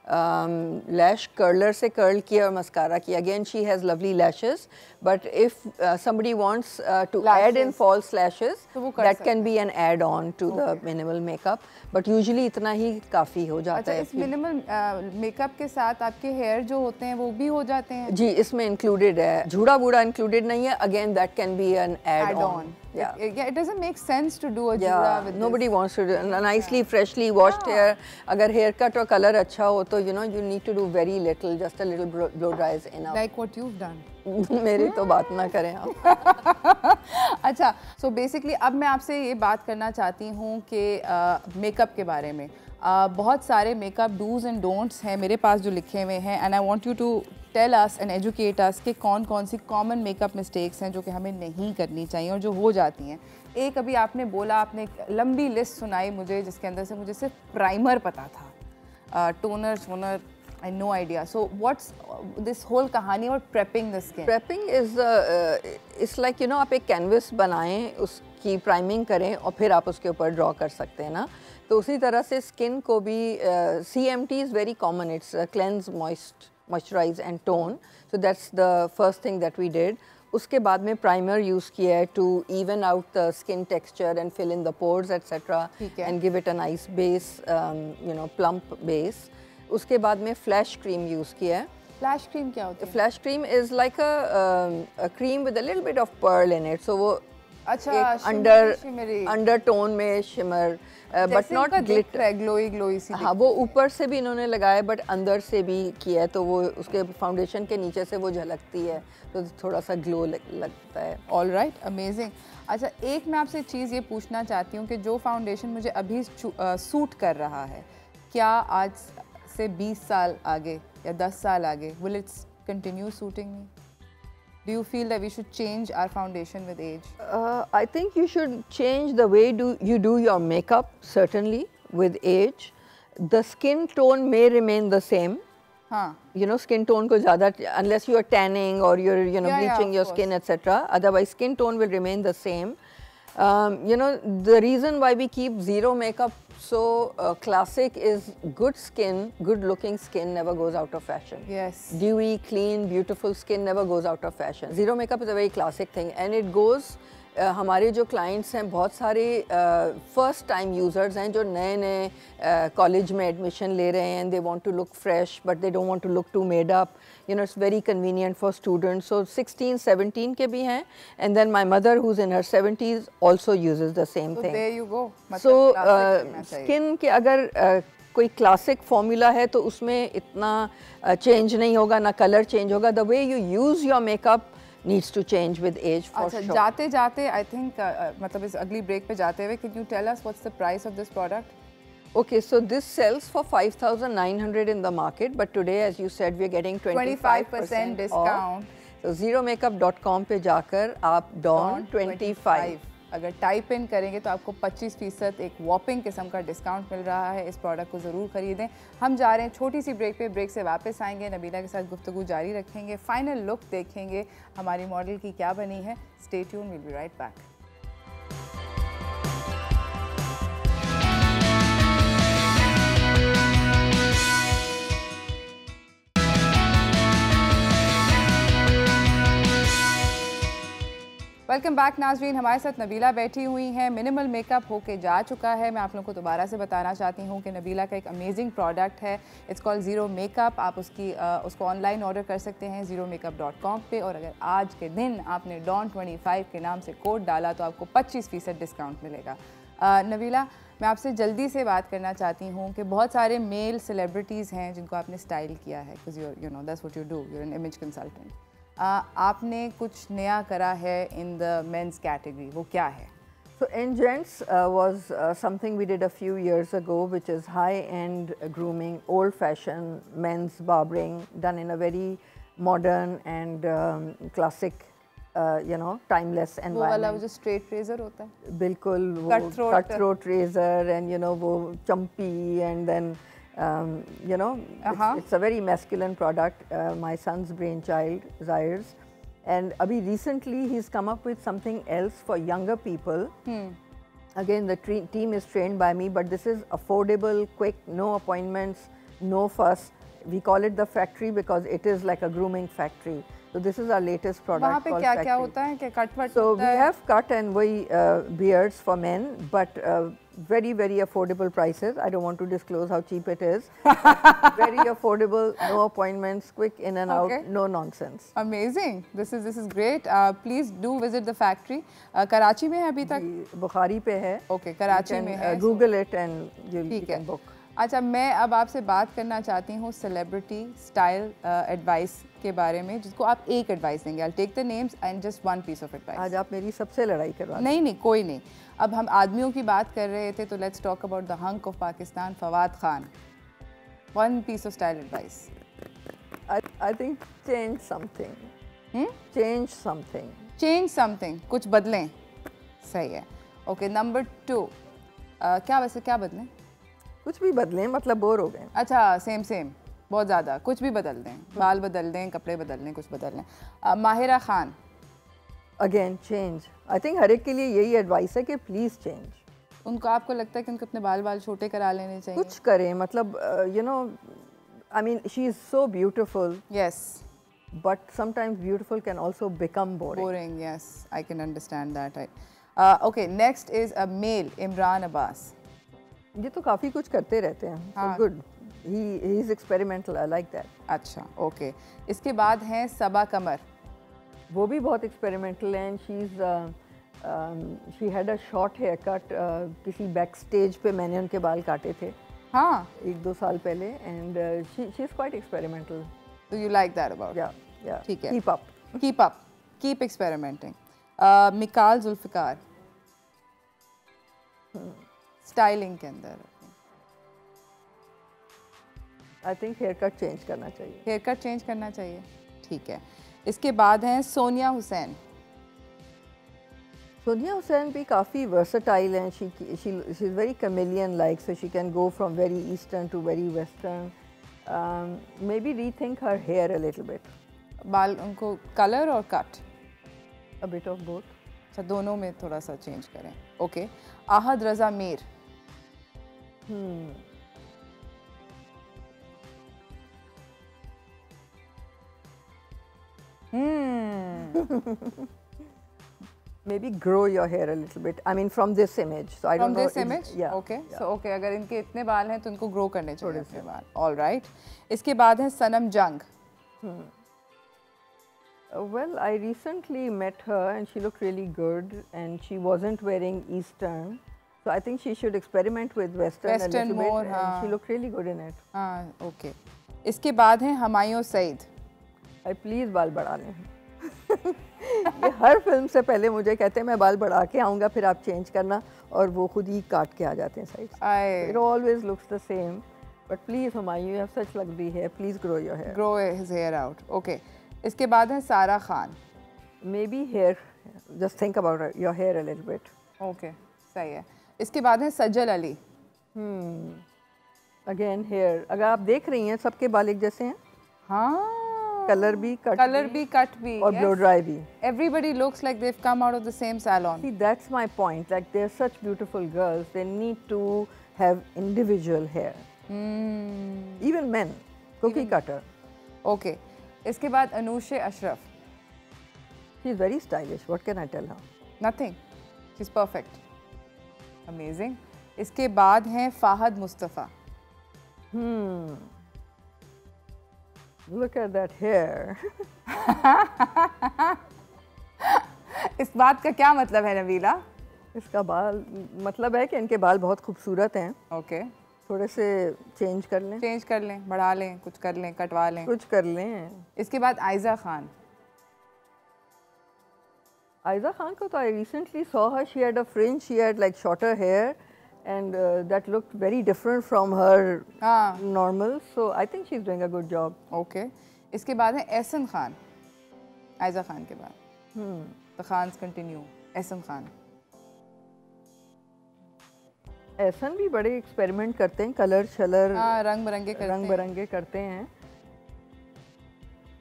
S4: Lash curler से कर्ल किया और मस्कारा किया। Again she has lovely lashes, but if somebody wants to add in false lashes, that can be an add on to the minimal makeup, but usually इतना ही काफ़ी हो जाता है।
S1: इस मिनिमल मेकअप के साथ आपके हेयर जो होते हैं वो भी हो जाते हैं?
S4: जी, इसमें इंक्लूडेड है, झूड़ा बूढ़ा इंक्लूडेड नहीं है। Again that can be an add on.
S1: Yeah, it doesn't make sense to do a jura with
S4: nobody wants to do nicely freshly washed hair. अगर haircut और color अच्छा हो तो you need to do very little, just a little blow dry is enough.
S1: Like what you've done.
S4: मेरी तो बात ना करें आप।
S1: अच्छा, so basically अब मैं आपसे ये बात करना चाहती हूँ कि मेकअप के बारे में। बहुत सारे मेकअप डूज एंड डोंट्स हैं मेरे पास जो लिखे हुए हैं, and I want you to tell us and educate us कि कौन कौन सी कॉमन मेकअप मिस्टेक्स हैं जो कि हमें नहीं करनी चाहिए और जो हो जाती हैं। एक अभी आपने बोला, आपने एक लंबी लिस्ट सुनाई मुझे जिसके अंदर से मुझे सिर्फ प्राइमर पता था, toner I no idea. So what's this whole कहानी और prepping the skin?
S4: Prepping is it's like आप एक कैनवस बनाएं, उसकी प्राइमिंग करें और फिर आप उसके ऊपर ड्रॉ कर सकते हैं ना। तो उसी तरह से स्किन को भी CMT is very common. It's cleanse, moisturize and tone. So that's the first thing that we did. उसके बाद में प्राइमर यूज़ किया है to even out the skin texture and fill in the pores etc. and give it a nice base, plump base. उसके बाद में flash cream use किया है।
S1: फ्लैश क्रीम क्या होती है?
S4: Flash cream is like a cream with a little bit of pearl in it, so वो
S1: अच्छा
S4: अंडर टोन में shimmer but not glitter,
S1: glowy सी।
S4: हाँ, वो ऊपर से भी इन्होंने लगाया बट अंदर से भी किया है, तो वो उसके फाउंडेशन के नीचे से वो झलकती है तो थोड़ा सा ग्लो लगता है।
S1: All right, amazing. अच्छा, एक मैं आपसे चीज़ ये पूछना चाहती हूँ कि जो फाउंडेशन मुझे अभी सूट कर रहा है, क्या आज से 20 साल आगे या 10 साल आगे will it continue suiting me? Do you feel that we should change our foundation with age?
S4: I think you should change the way you do your makeup, certainly with age. The skin tone may remain the same. Skin tone ko zyada, unless you are tanning or you're bleaching your skin etc. Otherwise skin tone will remain the same. The reason why we keep zero makeup so classic is good skin, good looking skin never goes out of fashion.
S1: Yes.
S4: Dewy, clean, beautiful skin never goes out of fashion. Zero makeup is a very classic thing and it goes हमारे जो clients हैं बहुत सारे first time users हैं जो नए नए college में एडमिशन ले रहे हैं, they want to look fresh but they don't want to look too made up, you know, it's very convenient for students. So 16-17 के भी हैं, and then my mother who is in her 70s also uses the same thing.
S1: There you go.
S4: So skin के अगर कोई classic formula है तो उसमें इतना चेंज नहीं होगा, ना कलर चेंज होगा. The way you use your makeup needs to change with age for
S1: अच्छा,
S4: sure.
S1: जाते जाते I think मतलब इस अगली ब्रेक पे जाते हुए can you tell us what's the price of this product?
S4: Okay, so this sells for 5,900 in the market, but today, as you said, we're getting 25%
S1: discount.
S4: So zeromakeup.com पे जाकर आप Dawn 25
S1: अगर टाइप इन करेंगे तो आपको 25% एक वॉपिंग किस्म का डिस्काउंट मिल रहा है. इस प्रोडक्ट को ज़रूर ख़रीदें. हम जा रहे हैं छोटी सी ब्रेक पे, ब्रेक से वापस आएंगे, नबीला के साथ गुफ्तगू जारी रखेंगे, फाइनल लुक देखेंगे हमारी मॉडल की क्या बनी है. Stay tune, will be right back. Welcome back नाज़रीन. हमारे साथ नबीला बैठी हुई हैं. मिनिमल मेकअप होके जा चुका है. मैं आप लोगों को दोबारा से बताना चाहती हूँ कि नबीला का एक अमेजिंग प्रोडक्ट है. It's called zero makeup. आप उसको ऑनलाइन ऑर्डर कर सकते हैं zeromakeup.com पे. और अगर आज के दिन आपने Dawn 25 के नाम से कोड डाला तो आपको 25% डिस्काउंट मिलेगा. नबीला, मैं आपसे जल्दी से बात करना चाहती हूँ कि बहुत सारे मेल सेलिब्रिटीज़ हैं जिनको आपने स्टाइल किया है, because you know that's what you do, you are an image consultant. आपने कुछ नया करा है इन द मेंस कैटेगरी, वो क्या है?
S4: So in gents was something we did a few years ago, which is high-end grooming, old-fashioned men's barbering, done in a very modern and classic, you know, timeless environment.
S1: वो वाला वो जो straight razor होता है?
S4: बिल्कुल, वो cutthroat razor, and you know वो chumpy, and then you know, it's a very masculine product. My son's brainchild, Zaires, and abhi recently he's come up with something else for younger people. Again, the team is trained by me, but this is affordable, quick, no appointments, no fuss. We call it the factory because it is like a grooming factory. So this is our latest product.
S1: वहाँ पे क्या क्या होता है कि cut what?
S4: So we have cut and वही beards for men, but very affordable prices. I don't want to disclose how cheap it is. Very affordable, no appointments, quick in and out, no nonsense.
S1: Amazing. This is great. Please do visit the factory. Karachi में है अभी तक?
S4: बुखारी पे है.
S1: Okay, Karachi में है.
S4: Google it and you can book.
S1: अच्छा, मैं अब आपसे बात करना चाहती हूँ सेलिब्रिटी स्टाइल एडवाइस के बारे में, जिसको आप एक एडवाइस देंगे. I'll take the names and just one piece of advice.
S4: आज आप मेरी सबसे लड़ाई करवा.
S1: नहीं, कोई नहीं. अब हम आदमियों की बात कर रहे थे तो let's talk about the hunk of Pakistan, Fawad Khan. One piece of style advice.
S4: I think change something. Change something.
S1: Change something. कुछ बदलें. सही है. Okay, number 2. क्या वैसे क्या बदलें?
S4: कुछ भी बदलें, मतलब बोर हो गए.
S1: अच्छा, सेम बहुत ज़्यादा. कुछ भी बदल दें, बाल बदल दें, कपड़े बदल दें, कुछ बदल लें. Mahira Khan.
S4: Again change. I think हर एक के लिए यही एडवाइस है कि प्लीज़ चेंज.
S1: उनको आपको लगता है कि उनको अपने बाल छोटे करा लेने चाहिए?
S4: कुछ करें, मतलब you know, I mean she is so beautiful.
S1: Yes.
S4: But sometimes beautiful can also become boring.
S1: Boring, yes. I can understand that. Okay, next is a male, Imran Abbas.
S4: ये तो काफ़ी कुछ करते रहते हैं. So good. He is experimental. I like that.
S1: अच्छा, okay. इसके बाद हैं सबा कमर.
S4: वो भी बहुत experimental हैं. She had a short haircut. किसी backstage पे मैंने उनके बाल काटे थे.
S1: हाँ.
S4: 1-2 साल पहले, and she is quite experimental.
S1: So you like that about?
S4: Yeah.
S1: ठीक है.
S4: Keep up.
S1: Keep experimenting. Mikaal Zulfiqar. Styling के अंदर
S4: I think haircut change करना चाहिए.
S1: हेयर कट चेंज करना चाहिए. ठीक है. इसके बाद हैं सोनिया हुसैन.
S4: सोनिया हुसैन भी काफ़ी वर्सटाइल हैं. She is very chameleon like, so she can go from very eastern to very western. Maybe rethink her hair a little bit.
S1: बाल उनको कलर और cut?
S4: A bit of both.
S1: अच्छा, दोनों में थोड़ा सा चेंज करें. Okay. Ahad Raza Mir.
S4: Maybe grow your hair a little bit. I mean, from this image. So I don't know.
S1: From this image? Yeah. Okay. Yeah. So okay, अगर इनके इतने बाल हैं तो इनको grow करने चाहिए अपने बाल. All right. इसके बाद है सनम जंग.
S4: Well, I recently met her and she looked really good and she wasn't wearing Eastern. So I think she should experiment with Western a little more, bit and she looked really good in it.
S1: Okay. इसके बाद है Humayun Saeed.
S4: Please बाल बढ़ा लें. ये हर film से पहले मुझे कहते हैं मैं बाल बढ़ा के आऊँगा फिर आप चेंज करना और वो खुद ही काट के आ जाते हैं साइड से. It always looks the same. But please Humayun, you have such lovely hair. Please grow your hair.
S1: Grow his hair out. Okay. इसके बाद है सारा Khan.
S4: Maybe hair. Just think about your hair a little bit.
S1: Okay. सही है. इसके बाद है सजल Ali.
S4: Again hair. अगर आप देख रही हैं सबके बाल एक जैसे हैं.
S1: हाँ.
S4: Color भी,
S1: cut भी,
S4: और blow dry भी.
S1: Everybody looks like they've come out of the same salon.
S4: See, that's my point. Like they're such beautiful girls. They need to have individual hair. Even men, cookie cutter.
S1: Okay. इसके बाद Anushe Ashraf.
S4: She's very stylish. What can I tell her?
S1: Nothing. She's perfect. Amazing. इसके बाद हैं Fahad Mustafa.
S4: Look at that hair.
S1: इस बात का क्या मतलब है नबीला?
S4: इसका बाल मतलब है कि इनके बाल बहुत खूबसूरत हैं.
S1: ओके.
S4: थोड़े से चेंज कर लें.
S1: चेंज कर लें, बढ़ा लें, कुछ कर लें, कटवा लें.
S4: कुछ कर लें.
S1: इसके बाद आयजा खान.
S4: आयजा खान को तो I recently saw her. She had a fringe. She had like shorter hair. And that looked very different from her normal. So I think she's doing a good job.
S1: Okay. इसके बाद है एहसन खान. आयजा खान के बाद. The Khans continue. Ehsan Khan.
S4: Ehsan भी बड़े experiment करते हैं. Colour शलर.
S1: रंग बिरंगे
S4: करते हैं.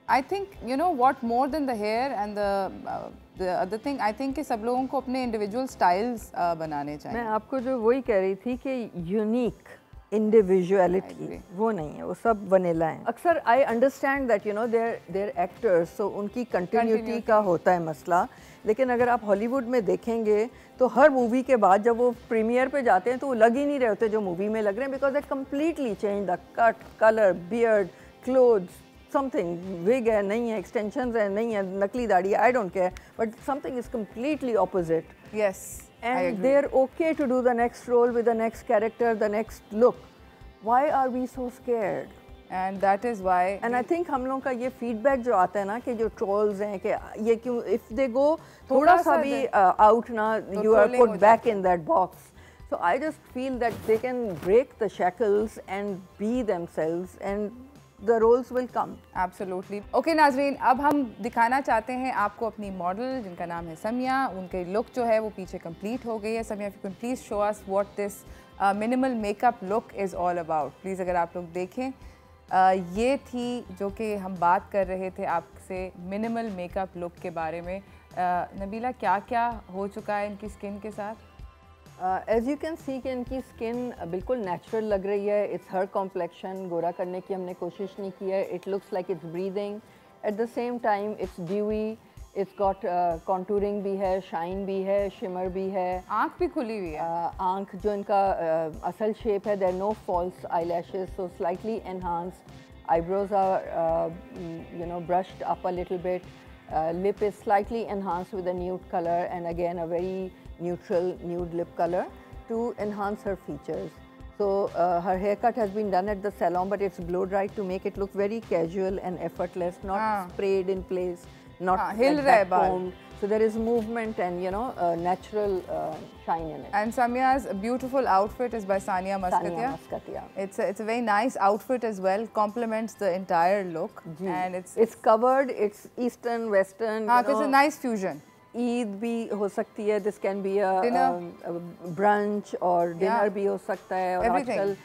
S1: I think you know what, more than the hair and the other thing, I think कि सब लोगों को अपने individual styles बनाने चाहिए.
S4: मैं आपको जो वही कह रही थी कि unique individuality वो नहीं है, वो सब वनीला है. अक्सर I understand that you know they're actors, so उनकी continuity का होता है मसला. लेकिन अगर आप हॉलीवुड में देखेंगे तो हर मूवी के बाद जब वो प्रीमियर पे जाते हैं तो वो लग ही नहीं रहे होते जो मूवी में लग रहे हैं, because they completely change the cut, color, beard, clothes. Something wig है, नहीं है, extensions है, नहीं है, नकली दाढ़ी है, I don't care, but something is completely opposite.
S1: Yes,
S4: and they're okay to do the next role with the next character, the next look. Why are we so scared?
S1: And that is why.
S4: And I think हम लोगों का ये feedback जो आता है ना कि जो trolls हैं कि ये क्यों, if they go थोड़ा सा भी out ना, you are put back in that box. So I just feel that they can break the shackles and be themselves and the roles will come.
S1: Absolutely. Okay नाज़रीन, अब हम दिखाना चाहते हैं आपको अपनी मॉडल जिनका नाम है समिया. उनके लुक जो है वो पीछे कंप्लीट हो गई है. Samiya, if you can please show us what this minimal makeup look is all about. Please अगर आप लोग देखें, ये थी जो कि हम बात कर रहे थे आपसे मिनिमल मेकअप लुक के बारे में. नबीला, क्या क्या हो चुका है इनकी स्किन के साथ?
S4: एज यू कैन सी कि इनकी स्किन बिल्कुल नेचुरल लग रही है. It's her complexion. गोरा करने की हमने कोशिश नहीं की है. It looks like it's breathing. At the same time it's dewy. It's got contouring भी है, शाइन भी है, शिमर भी है.
S1: आँख भी खुली हुई है.
S4: आँख जो इनका असल शेप है, there no false eye lashes, so slightly enhanced. Eyebrows are you know brushed up a little bit. Lip is slightly enhanced with a nude color and again a very neutral nude lip color to enhance her features. So her haircut has been done at the salon, but it's blow dried to make it look very casual and effortless, not sprayed in place, not like combed. So there is movement and you know natural shine in it.
S1: And Samia's beautiful outfit is by Sania Maskatia.
S4: Sania Maskatia.
S1: It's a very nice outfit as well. Complements the entire look. And
S4: it's covered. It's Eastern, Western.
S1: It's a nice fusion.
S4: Eid भी हो सकती है. This can be a brunch और dinner भी हो सकता है. और आजकल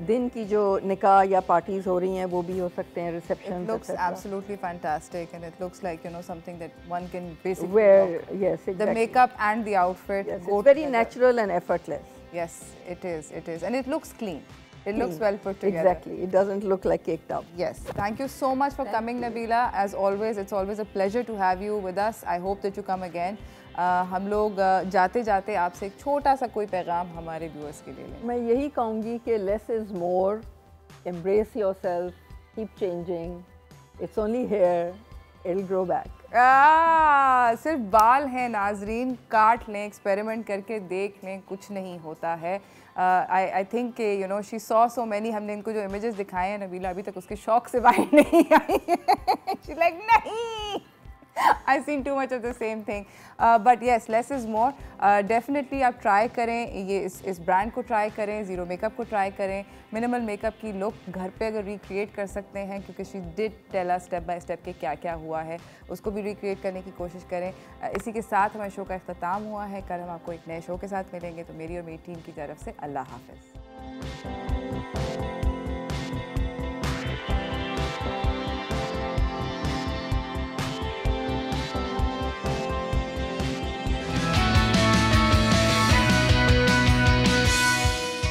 S4: दिन की जो निकाह या पार्टीज हो रही हैं वो भी हो सकते हैं, reception.
S1: It looks absolutely fantastic and it looks like you know something that one can basically
S4: wear. Yes, exactly.
S1: The makeup and the outfit
S4: go
S1: together.
S4: Very natural and effortless.
S1: Yes, it is. It is, and it looks clean. It looks well put together.
S4: Exactly. It doesn't look like caked up.
S1: Yes. Thank you so much for coming, Nabila. As always, it's always a pleasure to have you with us. I hope that you come again. हम लोग जाते जाते आपसे एक छोटा सा कोई पैगाम हमारे व्यूअर्स के लिए लें।
S4: मैं यही कहूँगी कि less is more, embrace yourself, keep changing, it's only hair, it will grow back.
S1: सिर्फ बाल हैं नाजरीन, काट लें, एक्सपेरिमेंट करके देख लें, कुछ नहीं होता है। आई थिंक कि you know she saw so many, हमने इनको जो इमेजेस दिखाए हैं, नबीला अभी तक उसके शौक से बाहर नहीं आई है। शी लाइक नहीं, I've seen too much of the same thing. But yes, less is more. Definitely आप ट्राई करें, ये इस ब्रांड को ट्राई करें, ज़ीरो मेकअप को ट्राई करें, मिनिमल मेकअप की लुक घर पे अगर रिक्रिएट कर सकते हैं, क्योंकि she did tell us step by step के क्या क्या हुआ है, उसको भी रिक्रिएट करने की कोशिश करें। इसी के साथ हमारे शो का इख्तिताम हुआ है। कल हम आपको एक नए शो के साथ मिलेंगे, तो मेरी और मेरी टीम की तरफ से अल्लाह हाफ़िज़।